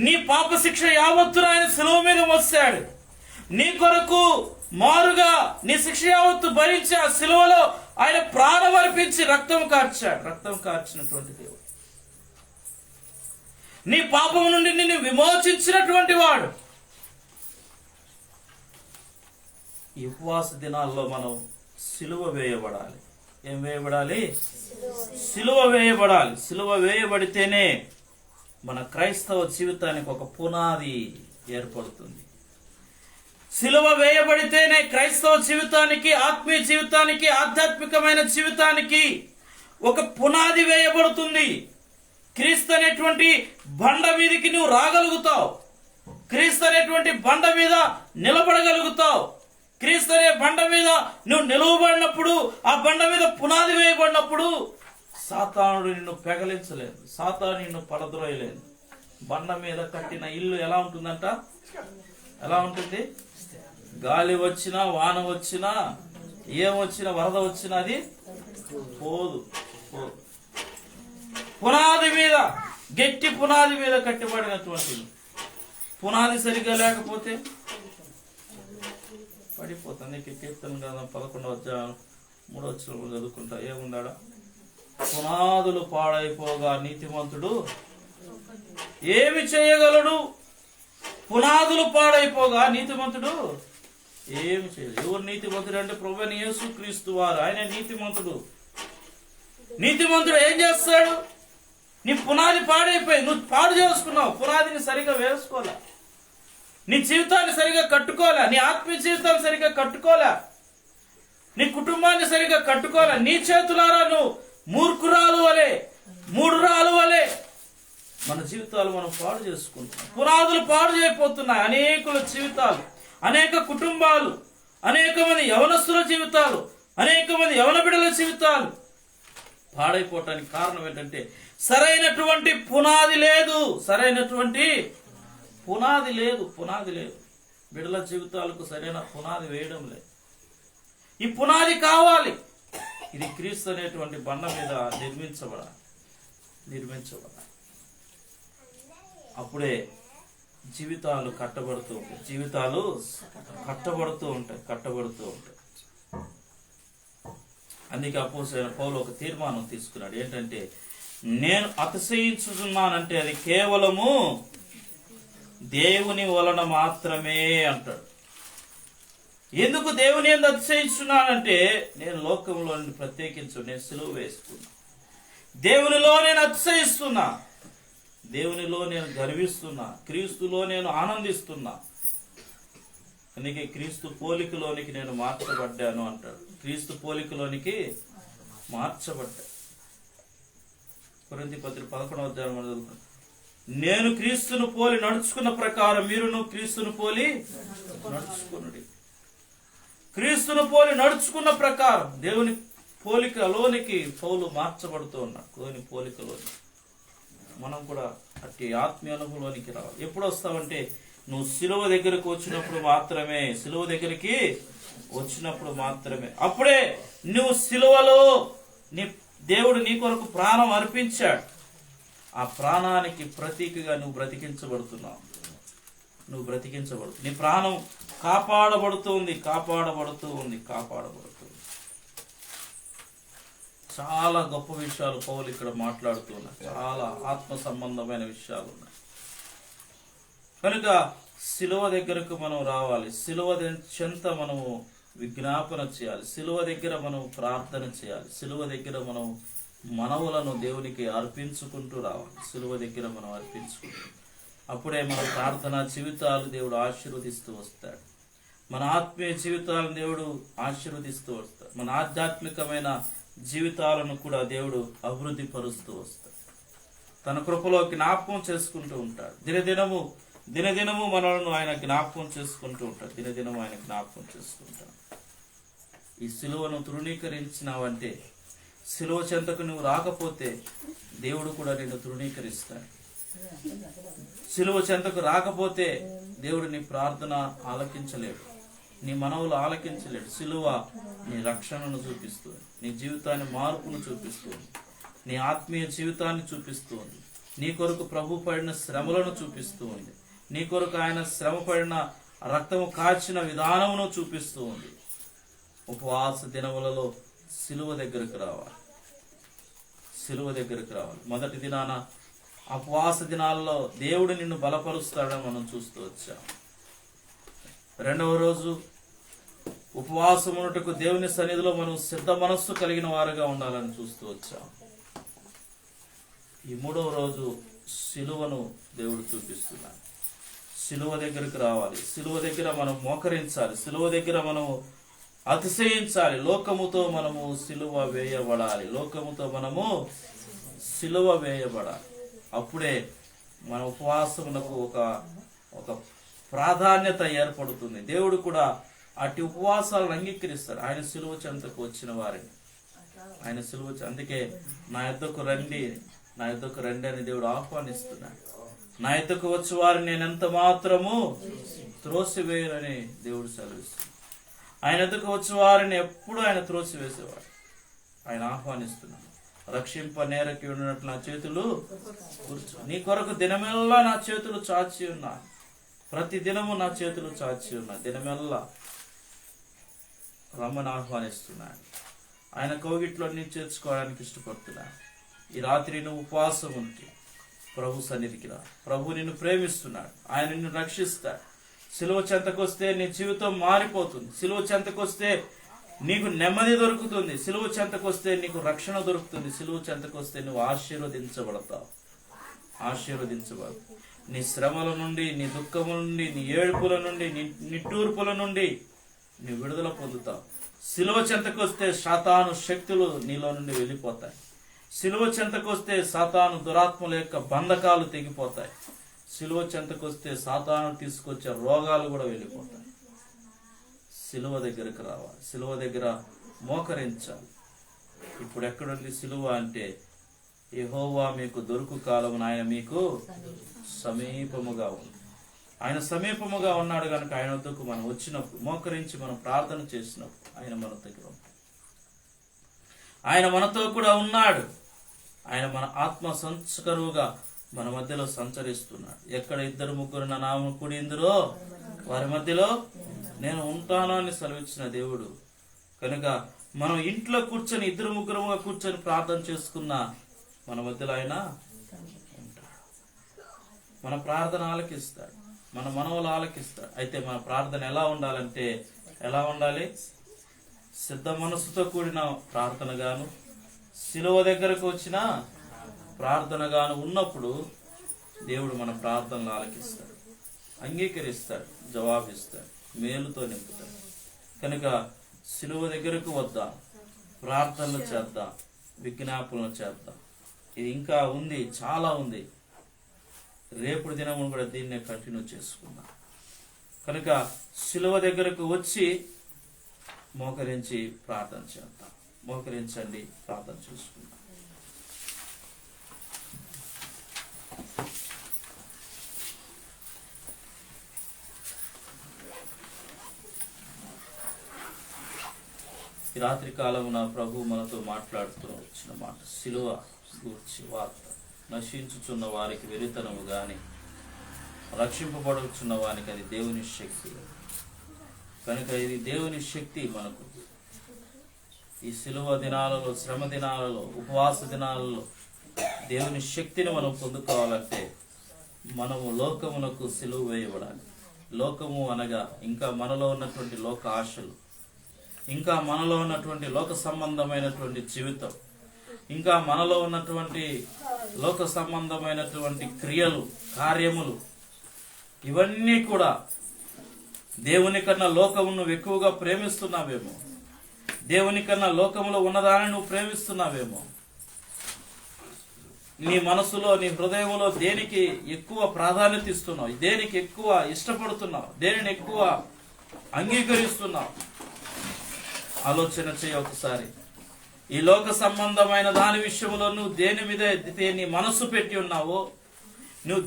నీ పాప శిక్ష యావత్తును ఆయన సిలువ మీద మోసాడు. నీ కొరకు మారుగా నీ శిక్ష యావత్తు భరించి ఆ సిలువలో ఆయన ప్రాణం అర్పించి రక్తం కార్చాడు. రక్తం కార్చినటువంటి దేవుడు, నీ పాపం నుండి నిన్ను విమోచించినటువంటి వాడు. ఈ ఉపవాస దినాల్లో మనం సిలువ వేయబడాలి. ఏం వేయబడాలి? సిలువ వేయబడాలి. సిలువ వేయబడితేనే మన క్రైస్తవ జీవితానికి ఒక పునాది ఏర్పడుతుంది. సిలువ వేయబడితేనే క్రైస్తవ జీవితానికి, ఆత్మీయ జీవితానికి, ఆధ్యాత్మికమైన జీవితానికి ఒక పునాది వేయబడుతుంది. క్రీస్తు అనేటువంటి బండ మీదకి నువ్వు రాగలుగుతావు. క్రీస్తు అనేటువంటి బండ మీద నిలబడగలుగుతావు. క్రీస్తు అనే బండ మీద నువ్వు నిలువబడినప్పుడు, ఆ బండ మీద పునాది వేయబడినప్పుడు సాతానుడు నిన్ను పెగలించలేదు, సాతాను నిన్ను పడద్రోయలేదు. బండ మీద కట్టిన ఇల్లు ఎలా ఉంటుందంట? ఎలా ఉంటుంది? గాలి వచ్చినా, వాన వచ్చినా, ఏమొచ్చినా, వరద వచ్చినా అది పోదు. పునాది మీద, గట్టి పునాది మీద కట్టబడినటువంటి పునాది సరిగ్గా లేకపోతే పడిపోతుంది. కీర్తన గ్రంథం 11వ అధ్యాయం 3వ వచనం చదువుకుంటా. ఏముందాడా? పునాదులు పాడైపోగా నీతిమంతుడు ఏమి చేయగలడు? పునాదులు పాడైపోగా నీతిమంతుడు ఏమి చేయలేదు. ఎవరు నీతిమంతుడు అంటే ప్రభువైన యేసుక్రీస్తు వారు. ఆయన నీతిమంతుడు. నీతిమంతుడు ఏం చేస్తాడు? నీ పునాది పాడైపోయి నువ్వు పాడు చేసుకున్నావు. పునాదిని సరిగా వేసుకోలే, నీ జీవితాన్ని సరిగా కట్టుకోలే, నీ ఆత్మీయ జీవితాన్ని సరిగా కట్టుకోలే, నీ కుటుంబాన్ని సరిగా కట్టుకోలే. నీ చేతులారా నువ్వు మూర్ఖురాలు వలె, మూఢురాలు వలె మన జీవితాలు మనం పాడు చేసుకుంటున్నాం. పునాదులు పాడు చేయబోతున్నాయి. అనేకుల జీవితాలు, అనేక కుటుంబాలు, అనేక మంది యవనస్తుల జీవితాలు, అనేక మంది యవన బిడ్డల జీవితాలు పాడైపోవటానికి కారణం ఏంటంటే సరైనటువంటి పునాది లేదు. సరైనటువంటి పునాది లేదు. పునాది లేదు. బిడ్డల జీవితాలకు సరైన పునాది వేయడం లేదు. ఈ పునాది కావాలి. ఇది క్రీస్తు అనేటువంటి బండ మీద నిర్మించబడాలి. అప్పుడే జీవితాలు కట్టబడుతూ ఉంటాయి. జీవితాలు కట్టబడుతూ ఉంటాయి. అందుకే అపోస్తలుడైన పౌలు ఒక తీర్మానం తీసుకున్నాడు. ఏంటంటే, నేను అతిశయించుతున్నానంటే అది కేవలము దేవుని వలన మాత్రమే అంటాడు. ఎందుకు దేవుని యందు అతిశయించున్నానంటే, నేను లోకంలో నుండి ప్రత్యేకించు, నేను సిలువ వేసుకున్నా. దేవునిలో నేను అతిశయిస్తున్నా, దేవునిలో నేను గర్విస్తున్నా, క్రీస్తులో నేను ఆనందిస్తున్నా. అందుకే క్రీస్తు పోలికలోనికి నేను మార్చబడ్డాను అంటాడు. క్రీస్తు పోలికలోనికి మార్చబడ్డా. కొరింథీ పత్రిక 11వ అధ్యాయం చదువుకుంటాం. నేను క్రీస్తును పోలి నడుచుకున్న ప్రకారం మీరును క్రీస్తును పోలి నడుచుకునుడి. క్రీస్తును పోలి నడుచుకున్న ప్రకారం దేవుని పోలికలోనికి పౌలు మార్చబడుతూ ఉన్నాడు. దేవుని పోలికలోని మనం కూడా అట్టి ఆత్మీయ అనుభవంలోనికి రావాలి. ఎప్పుడు వస్తావంటే నువ్వు సిలువ దగ్గరకు వచ్చినప్పుడు మాత్రమే. సిలువ దగ్గరికి వచ్చినప్పుడు మాత్రమే. అప్పుడే నువ్వు సిలువలో నీ దేవుడు నీ కొరకు ప్రాణం అర్పించాడు. ఆ ప్రాణానికి ప్రతీకగా నువ్వు బ్రతికించబడుతున్నావు. నీ ప్రాణం కాపాడబడుతుంది. చాలా గొప్ప విషయాలు పౌలు ఇక్కడ మాట్లాడుతున్నారు. చాలా ఆత్మ సంబంధమైన విషయాలు ఉన్నాయి. కనుక సిలువ దగ్గరకు మనం రావాలి. సిలువ చెంత మనము విజ్ఞాపన చేయాలి. సిలువ దగ్గర మనం ప్రార్థన చేయాలి. సిలువ దగ్గర మనం మనవులను దేవునికి అర్పించుకుంటూ రావాలి. సిలువ దగ్గర మనం అర్పించుకుంటూ, అప్పుడే మన ప్రార్థనా జీవితాలు దేవుడు ఆశీర్వదిస్తూ వస్తాడు. మన ఆత్మీయ జీవితాలను దేవుడు ఆశీర్వదిస్తూ వస్తాడు. మన ఆధ్యాత్మికమైన జీవితాలను కూడా దేవుడు అభివృద్ధి పరుస్తూ వస్తాడు. తన కృపలో జ్ఞాపకం చేసుకుంటూ ఉంటాడు. దినదినము మనలను ఆయన జ్ఞాపకం చేసుకుంటూ ఉంటాడు. ఆయన జ్ఞాపకం చేసుకుంటాడు. ఈ సిలువను తృణీకరించినావంటే, సిలువ చెంతకు నువ్వు రాకపోతే దేవుడు కూడా నిన్ను తృణీకరిస్తాడు. సిలువ చెంతకు రాకపోతే దేవుడు నీ ప్రార్థన ఆలకించలేడు, నీ మనవులు ఆలకించలేడు. సిలువ నీ రక్షణను చూపిస్తుంది, నీ జీవితాన్ని మార్పును చూపిస్తుంది, నీ ఆత్మీయ జీవితాన్ని చూపిస్తుంది, నీ కొరకు ప్రభు పడిన శ్రమలను చూపిస్తూ ఉంది, నీ కొరకు ఆయన శ్రమ పడిన ఆ రక్తము కార్చిన విధానమును చూపిస్తూ ఉంది. ఉపవాస దినములలో సిలువ దగ్గరకు రావాలి. సిలువ దగ్గరకు రావాలి. మొదటి దినాన ఉపవాస దినాల్లో దేవుడు నిన్ను బలపరుస్తాడని మనం చూస్తూ వచ్చాం. రెండవ రోజు ఉపవాసమునటకు దేవుని సన్నిధిలో మనం సిద్ధ మనస్సు కలిగిన వారుగా ఉండాలని చూస్తూ వచ్చాం. ఈ మూడవ రోజు సిలువను దేవుడు చూపిస్తున్నాడు. సిలువ దగ్గరకు రావాలి. సిలువ దగ్గర మనం మోకరించాలి. సిలువ దగ్గర మనము అతిశయించాలి. లోకముతో మనము సిలువ వేయబడాలి. లోకముతో మనము సిలువ వేయబడాలి. అప్పుడే మన ఉపవాసమునకు ఒక ప్రాధాన్యత ఏర్పడుతుంది. దేవుడు కూడా అటు ఉపవాసాలను అంగీకరిస్తాడు. ఆయన సిలువ చెంతకు వచ్చిన వారిని ఆయన సిలువ అందుకే నా యొద్దకు రండి అని దేవుడు ఆహ్వానిస్తున్నాడు. నా యొద్దకు వచ్చి వారిని నేను ఎంత మాత్రము త్రోసివేయనని దేవుడు సెలవిస్తున్నాడు. ఆయన యొద్దకు వచ్చి వారిని ఎప్పుడు ఆయన త్రోసివేసేవాడు. ఆయన ఆహ్వానిస్తున్నాడు. రక్షింప నేరకి ఉన్నట్లు నా చేతులు కూర్చో, నీ కొరకు దినమెల్లా నా చేతులు చాచి ఉన్నా. ప్రతి దినము నా చేతులు చాచి ఉన్నా. దినమెల్లా రమ్మని ఆహ్వానిస్తున్నాడు. ఆయన కౌగిట్లో నీ చేర్చుకోవడానికి ఇష్టపడుతున్నాడు. ఈ రాత్రి నువ్వు ఉపవాసం ఉంటే ప్రభు సన్నిధికి రా. ప్రభు నిన్ను ప్రేమిస్తున్నాడు. ఆయన నిన్ను రక్షిస్తాడు. సిలువ చెంతకొస్తే నీ జీవితం మారిపోతుంది. సిలువ చెంతకొస్తే నీకు నెమ్మది దొరుకుతుంది. సిలువ చెంతకొస్తే నీకు రక్షణ దొరుకుతుంది. సిలువ చెంతకొస్తే నువ్వు ఆశీర్వదించబడతావు. నీ శ్రమల నుండి, నీ దుఃఖముల నుండి, నీ ఏడుపుల నుండి, నీ నిట్టూర్పుల నుండి నీ విడుదల పొందుతావు. సిలువ చెంతకొస్తే సాతాను శక్తులు నీలో నుండి వెళ్ళిపోతాయి. సిలువ చెంతకొస్తే సాతాను దురాత్మల యొక్క బంధకాలు తెగిపోతాయి. సిలువ చెంతకొస్తే సాతాను తీసుకొచ్చే రోగాలు కూడా వెళ్ళిపోతాయి. సిలువ దగ్గరకు రావాలి. సిలువ దగ్గర మోకరించాలి. ఇప్పుడు ఎక్కడుంది సిలువ అంటే, యెహోవా మీకు దొరుకు కాలమున ఆయన మీకు సమీపముగా ఉంది. ఆయన సమీపముగా ఉన్నాడు కనుక ఆయన వద్దకు మనం వచ్చినప్పుడు, మోకరించి మనం ప్రార్థన చేసినప్పుడు ఆయన మన దగ్గర ఉన్నాడు. ఆయన మనతో కూడా ఉన్నాడు. ఆయన మన ఆత్మ సంస్కరువుగా మన మధ్యలో సంచరిస్తున్నాడు. ఎక్కడ ఇద్దరు ముగ్గురు నా నామమున కూడి ఉందురో వారి మధ్యలో నేను ఉంటాను అని సెలవిచ్చిన దేవుడు. కనుక మనం ఇంట్లో కూర్చొని ఇద్దరు ముగ్గురుగా కూర్చొని ప్రార్థన చేసుకున్నా మన మధ్యలో ఆయన ఉంటాడు. మన ప్రార్థన ఆలకిస్తాడు. మన మనవులు ఆలకిస్తాడు. అయితే మన ప్రార్థన ఎలా ఉండాలంటే, ఎలా ఉండాలి? సిద్ధ మనస్సుతో కూడిన ప్రార్థనగాను, సిలువ దగ్గరకు వచ్చిన ప్రార్థనగాను ఉన్నప్పుడు దేవుడు మన ప్రార్థనలు ఆలకిస్తాడు, అంగీకరిస్తాడు, జవాబిస్తాడు, మేలుతో నింపుతాడు. కనుక సిలువ దగ్గరకు వద్దాం, ప్రార్థనలు చేద్దాం, విజ్ఞాపనలు చేద్దాం. ఇది ఇంకా ఉంది, చాలా ఉంది. రేపు దినము కూడా దీన్నే కంటిన్యూ చేసుకుందాం. కనుక సిలువ దగ్గరకు వచ్చి మోకరించి ప్రార్థన చేద్దాం. మోకరించండి, ప్రార్థన చేసుకుందాం. ఈ రాత్రి కాలమున ప్రభు మనతో మాట్లాడుతూ వచ్చిన మాట సిలువ గూర్చి వార్త. నశించుచున్న వారికి వెరితనము గాని, రక్షింపబడుచున్న వారికి అది దేవుని శక్తి. కనుక ఇది దేవుని శక్తి మనకు. ఈ సిలువ దినాలలో, శ్రమ దినాలలో, ఉపవాస దినాలలో దేవుని శక్తిని మనం పొందుకోవాలంటే మనము లోకమునకు సిలువ వేయబడాలి. లోకము అనగా ఇంకా మనలో ఉన్నటువంటి లోక ఆశలు, ఇంకా మనలో ఉన్నటువంటి లోక సంబంధమైనటువంటి జీవితం, ఇంకా మనలో ఉన్నటువంటి లోక సంబంధమైనటువంటి క్రియలు, కార్యములు, ఇవన్నీ కూడా దేవుని కన్నా లోకమును నువ్వు ఎక్కువగా ప్రేమిస్తున్నావేమో. దేవుని కన్నా లోకములో ఉన్నదాన్ని నువ్వు ప్రేమిస్తున్నావేమో. నీ మనసులో, నీ హృదయంలో దేనికి ఎక్కువ ప్రాధాన్యత ఇస్తున్నావు? దేనికి ఎక్కువ ఇష్టపడుతున్నావు? దేనిని ఎక్కువ అంగీకరిస్తున్నావు? ఆలోచన చేయ ఒకసారి. ఈ లోక సంబంధమైన దాని విషయంలో నువ్వు దేని మీద నీ మనస్సు పెట్టి ఉన్నావో, నువ్వు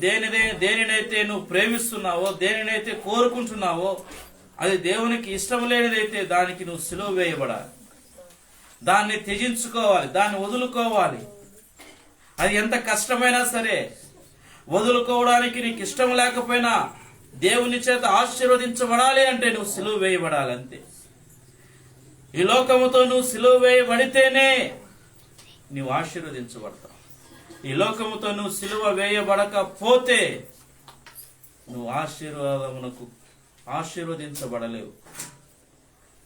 దేనినైతే నువ్వు ప్రేమిస్తున్నావో, దేనినైతే కోరుకుంటున్నావో, అది దేవునికి ఇష్టం లేనిదైతే దానికి నువ్వు సిలువ వేయబడాలి. దాన్ని త్యజించుకోవాలి, దాన్ని వదులుకోవాలి. అది ఎంత కష్టమైనా సరే వదులుకోవడానికి నీకు ఇష్టం లేకపోయినా దేవుని చేత ఆశీర్వదించబడాలి అంటే నువ్వు సిలువ వేయబడాలి అంతే. ఈ లోకముతో నువ్వు సిలువ వేయబడితేనే నువ్వు ఆశీర్వదించబడతావు. ఈ లోకముతో నువ్వు సిలువ వేయబడకపోతే నువ్వు ఆశీర్వదించబడలేవు.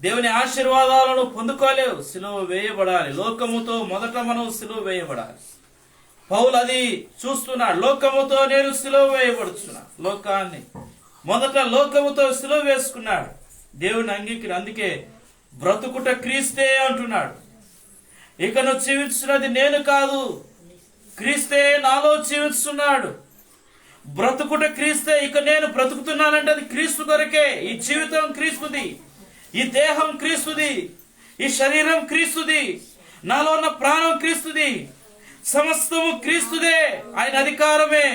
దేవుని ఆశీర్వాదాలను పొందుకోలేవు. సిలువ వేయబడాలి. లోకముతో మొదట మనం సిలువ వేయబడాలి. పౌలు అది చూస్తున్నాడు. లోకముతో నేను సిలువ వేయబడుతున్నా. లోకాన్ని మొదట లోకముతో సిలువ వేసుకున్నాడు. దేవుని అంగీకరి. అందుకే బ్రతుకుట క్రీస్తే అంటున్నాడు. ఇక నువ్వు జీవిస్తున్నది నేను కాదు, క్రీస్తే నాలో జీవిస్తున్నాడు. బ్రతుకుట క్రీస్తే. ఇక నేను బ్రతుకుతున్నానంటే అది క్రీస్తు కొరకే. ఈ జీవితం క్రీస్తుది, ఈ దేహం క్రీస్తుది, ఈ శరీరం క్రీస్తుది, నాలో ఉన్న ప్రాణం క్రీస్తుది, సమస్తము క్రీస్తుదే. ఆయన అధికారమే,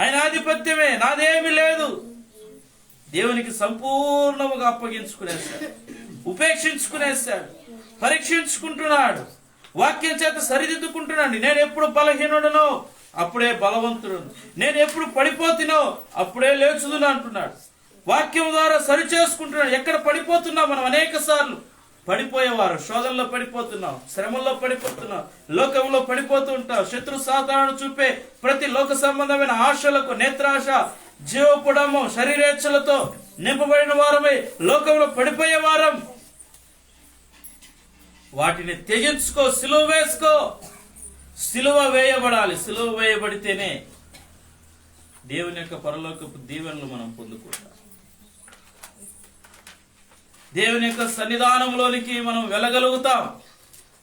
ఆయన ఆధిపత్యమే, నాదేమీ లేదు. దేవునికి సంపూర్ణముగా అప్పగించుకునేశాడు, ఉపేక్షించుకునేశాడు, పరీక్షించుకుంటున్నాడు, వాక్యం చేత సరిదిద్దుకుంటున్నాడు. నేను ఎప్పుడు బలహీనుడనో అప్పుడే బలవంతుడు, నేను ఎప్పుడు పడిపోతున్నో అప్పుడే లేచుదును అంటున్నాడు. వాక్యం ద్వారా సరి చేసుకుంటున్నాడు. ఎక్కడ పడిపోతున్నాం మనం? అనేక సార్లు పడిపోయేవారు. శోధనలో పడిపోతున్నాం, శ్రమల్లో పడిపోతున్నాం, లోకంలో పడిపోతూ ఉంటాం. శత్రు సాతాను చూపే ప్రతి లోక సంబంధమైన ఆశలకు, నేత్రాశ, జీవపుడము, శరీరేచ్ఛలతో నింపబడిన వారమై లోకంలో పడిపోయే వారం. వాటిని త్యజించుకో, సిలువ వేసుకో. సిలువ వేయబడాలి. సిలువ వేయబడితేనే దేవుని యొక్క పరలోకపు దీవెనలు మనం పొందుకుంటాం. దేవుని యొక్క సన్నిధానంలోనికి మనం వెళ్ళగలుగుతాం.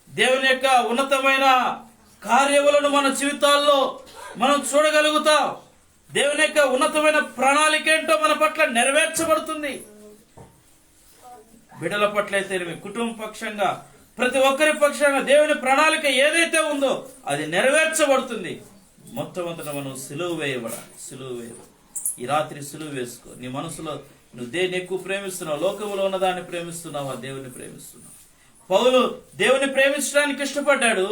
దేవుని యొక్క ఉన్నతమైన కార్యములను మన జీవితాల్లో మనం చూడగలుగుతాం. దేవుని యొక్క ఉన్నతమైన ప్రణాళిక ఏంటో మన పట్ల నెరవేర్చబడుతుంది. బిడ్డల పట్ల అయితే, కుటుంబ పక్షంగా, ప్రతి ఒక్కరి పక్షంగా దేవుని ప్రణాళిక ఏదైతే ఉందో అది నెరవేర్చబడుతుంది. మొట్టమొదట మనం సిలువ వేయబడాలి. సిలువ వేయబడాలి. ఈ రాత్రి సిలువ వేసుకో. నీ మనసులో నువ్వు దేన్ని ఎక్కువ ప్రేమిస్తున్నావు? లోకంలో ఉన్న దాన్ని ప్రేమిస్తున్నావా? దేవుని ప్రేమిస్తున్నావు? పౌలు దేవుని ప్రేమించడానికి ఇష్టపడ్డాడు.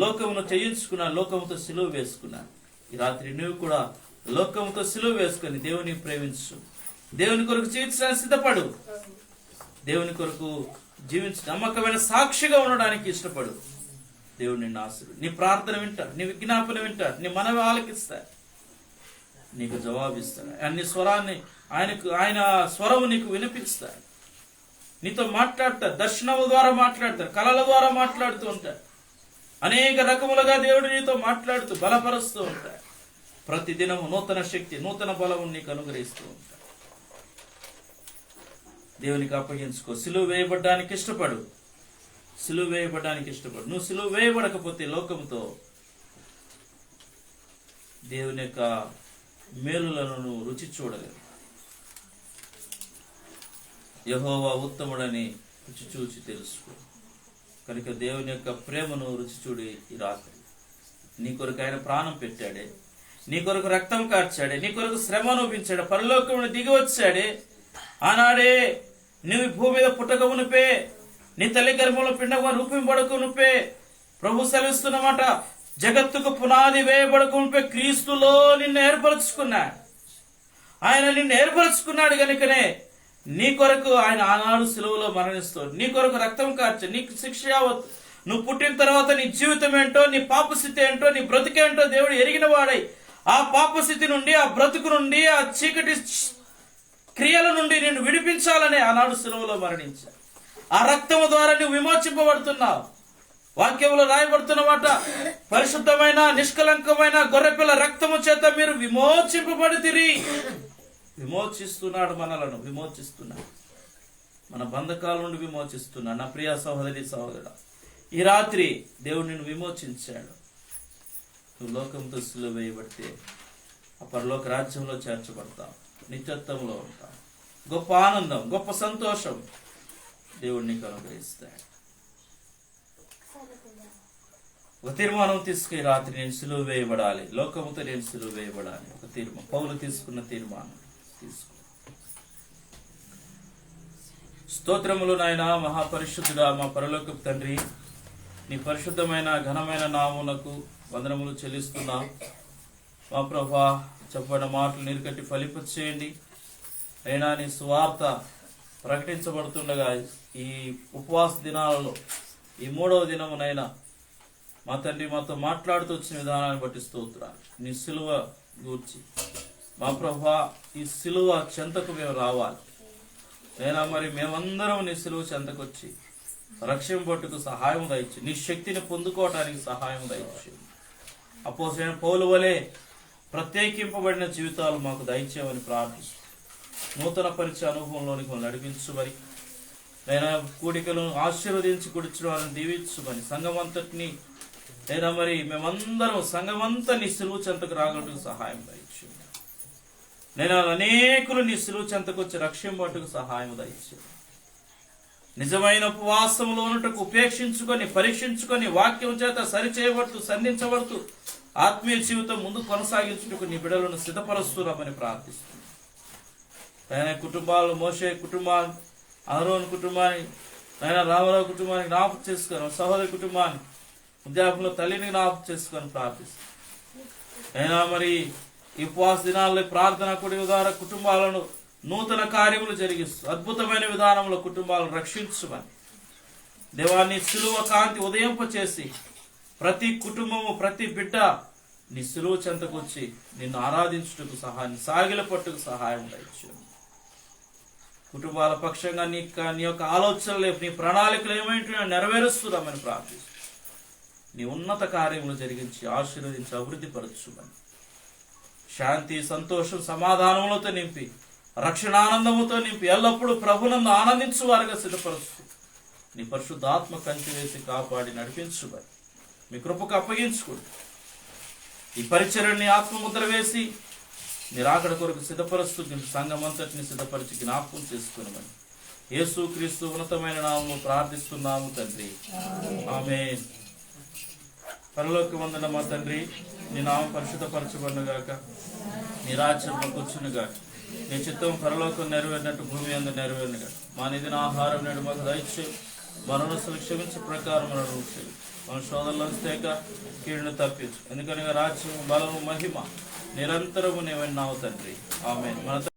లోకమును చేయించుకున్నాడు, లోకముతో సిలువ వేసుకున్నాడు. ఈ రాత్రి నువ్వు కూడా లోకముతో సిలువ వేసుకొని దేవుని ప్రేమించు. దేవుని కొరకు జీవించడానికి సిద్ధపడు. దేవుని కొరకు జీవించి నమ్మకమైన సాక్షిగా ఉండడానికి ఇష్టపడు. దేవుడు నిన్ను ఆశీర్వదిస్తాడు. నీ ప్రార్థన వింటాడు, నీ విజ్ఞాపన వింటాడు, నీ మనవి ఆలకిస్తాడు, నీకు జవాబిస్తాడు. అన్ని స్వరాన్ని ఆయన స్వరము నీకు వినిపిస్తాడు. నీతో మాట్లాడతాడు. దర్శనము ద్వారా మాట్లాడతాడు, కళల ద్వారా మాట్లాడుతూ ఉంటాడు. అనేక రకములుగా దేవుడు నీతో మాట్లాడుతూ బలపరుస్తూ ఉంటాడు. ప్రతిదినము నూతన శక్తి, నూతన బలము నీకు అనుగ్రహిస్తూ ఉంటాడు. దేవునికి అప్పగించుకో. సిలువ వేయబడ్డానికి ఇష్టపడు. సిలువ వేయబడ్డానికి ఇష్టపడు. నువ్వు సిలువ వేయబడకపోతే లోకంతో దేవుని యొక్క మేలులను నువ్వు రుచి చూడలేవు. యెహోవా ఉత్తముడని రుచి చూచి తెలుసుకో. కనుక దేవుని యొక్క ప్రేమను రుచి చూడి ఈ రాత్రి. నీ కొరకు ఆయన ప్రాణం పెట్టాడే, నీ కొరకు రక్తం కార్చాడే, నీ కొరకు శ్రమ అనుభవించాడు, పరలోకమును దిగి వచ్చాడే. ఆనాడే నువ్వు భూమి మీద పుట్టక ఉనిపే, నీ తల్లి గర్భంలో పిండగా రూపింపడకు నుప్పే ప్రభు సెలవిస్తున్నమాట. జగత్తుకు పునాది వేయబడకు నుప్పే క్రీస్తులో నిన్ను ఏర్పరచుకున్నాడు. ఆయన నిన్ను ఏర్పరచుకున్నాడు కనుకనే నీ కొరకు ఆయన ఆనాడు సిలువలో మరణిస్తాడు. నీ కొరకు రక్తం కార్చు, నీకు శిక్ష యావత్తు. నువ్వు పుట్టిన తర్వాత నీ జీవితం ఏంటో, నీ పాపస్థితి ఏంటో, నీ బ్రతుకేంటో దేవుడు ఎరిగిన వాడై ఆ పాపస్థితి నుండి, ఆ బ్రతుకు నుండి, ఆ చీకటి క్రియల నుండి నిన్ను విడిపించాలని ఆనాడు సిలువలో మరణించాడు. ఆ రక్తము ద్వారా నువ్వు విమోచింపబడుతున్నావు. వాక్యంలో రాయబడుతున్నమాట, పరిశుద్ధమైన నిష్కలంకమైన గొర్రెపిల్ల రక్తము చేత మీరు విమోచింపబడితిరి. విమోచిస్తున్నాడు, మనలను విమోచిస్తున్నాడు, మన బంధకాల నుండి విమోచిస్తున్నాడు. నా ప్రియ సహోదరి సహోదరుడా, ఈ రాత్రి దేవుడు నిన్ను విమోచించాడు. నువ్వు లోకంతో సిలువ వేయబడితే ఆ పరలోక రాజ్యంలో చేర్చబడతావు, నిత్యత్వంలో ఉంటావు. గొప్ప ఆనందం, గొప్ప సంతోషం దేవుడు నీకు అనుగ్రహిస్తాడు. ఒక తీర్మానం తీసుకుని రాత్రి నేను సిలువ వేయబడాలి, లోకముతో నేను సిలువ వేయబడాలి. ఒక తీర్మానం, పౌలు తీసుకున్న తీర్మానం తీసుకో. స్తోత్రములు నాయన, మహాపరిశుద్ధుడా, మా పరలోకపు తండ్రి, నీ పరిశుద్ధమైన ఘనమైన నామమునకు వందనములు చెల్లిస్తున్నా. మా ప్రభా, చెప్పబడిన మాటలు నీరుకట్టి ఫలింపచేయండి. అయినా నీ సువార్త ప్రకటించబడుతుండగా ఈ ఉపవాస దినాలలో ఈ 3వ దినమునైనా మా తండ్రి మాతో మాట్లాడుతూ వచ్చిన విధానాన్ని బట్టి స్తోత్రాలు. నీ సిలువ గూర్చి మా ప్రభువా, ఈ సిలువ చెంతకు మేము రావాలి. అయినా మరి మేమందరం నీ సిలువ చెంతకు వచ్చి రక్షింపట్టుకు సహాయం దయచి, నీ శక్తిని పొందుకోవటానికి సహాయం దయచి, అపోస్తలుడైన పౌలు వలె ప్రత్యేకింపబడిన జీవితాలు మాకు దయచేయమని ప్రార్థిస్తూ నూతన పరిచయ అనుభవంలోనికి మనం నడిపించుమని, నేను కూడికలను ఆశీర్వదించి కూర్చోవాలని దీవించుమని, సంఘమంతటిని అయినా మరి మేమందరం సంఘమంతా నీ సిలువ చెంతకు రాగలకు సహాయం దయచు. నేను అనేకులు నీ సిలువ చెంతకు వచ్చి రక్షింపట్టుకు సహాయం దయచు. నిజమైన ఉపవాసంలో ఉన్నట్టుకు ఉపేక్షించుకొని పరీక్షించుకొని వాక్యం చేత సరిచేయబడుతూ సంధించబడుతూ ఆత్మీయ జీవితం ముందు కొనసాగించుటకు నీ బిడ్డలను సిద్ధపరుస్తున్నామని ప్రార్థిస్తున్నాను. ఆయన కుటుంబాలు, మోషే కుటుంబాన్ని, అహరోను కుటుంబాన్ని, ఆయన రామారావు కుటుంబానికి జ్ఞాపకం చేసుకొని, సహోదరి కుటుంబాన్ని, విద్యార్థుల తల్లిని జ్ఞాపకం చేసుకొని ప్రార్థిస్తాను. అయినా మరి ఈ ఉపవాస దినాల్లో ప్రార్థన కూడి ద్వారా కుటుంబాలను నూతన కార్యములు జరిగిస్తూ అద్భుతమైన విధానంలో కుటుంబాలను రక్షించుమని, దేవాన్ని సిలువ కాంతి ఉదయింపచేసి ప్రతి కుటుంబము ప్రతి బిడ్డ నీ సిలువ చెంతకు వచ్చి నిన్ను ఆరాధించుటకు సహాయం, సాగిల పట్టుకు సహాయం దయచు. కుటుంబాల పక్షంగా నీ యొక్క ఆలోచనలు, నీ ప్రణాళికలు ఏమైనా నెరవేరుస్తున్నామని ప్రార్థిస్తూ నీ ఉన్నత కార్యములు జరిగించి ఆశీర్వదించి అభివృద్ధి పరచుమని, శాంతి సంతోషం సమాధానములతో నింపి రక్షణానందముతో నింపి ఎల్లప్పుడూ ప్రభునందు ఆనందించు వారుగా సిద్ధపరుస్తూ నీ పరిశుద్ధాత్మ కంచి వేసి కాపాడి నడిపించుమని మీ కృపకు అప్పగించుకుంటూ ఈ పరిచర్యని ఆత్మముద్ర వేసి నీ రాకడ కొరకు సిద్ధపరుస్తూ సంఘమంతటిని సిద్ధపరిచి జ్ఞాపకం చేసుకున్నామని యేసు క్రీస్తు ఉన్నతమైన నామములో ప్రార్థిస్తున్నాము తండ్రి, ఆమేన్. పరలోకమందున మా తండ్రి, నీ నామం పరిశుద్ధపరచబడునుగాక, నీ రాజ్యంలో కూర్చునుగాక, నీ చిత్తం పరలోకం నెరవేరినట్టు భూమి అందు నెరవేరునుగాక. మా నిధిన ఆహారం నేడు మాకు దయచేయు, మన రుణస్తులు క్షమించే ప్రకారం మన రుణం మన శోధనలో తేక కీడును తప్పించు. ఎందుకనగా రాజ్యం, బలము, మహిమ నిరంతరము నీవన్నావు తండ్రి, ఆమేన్. మన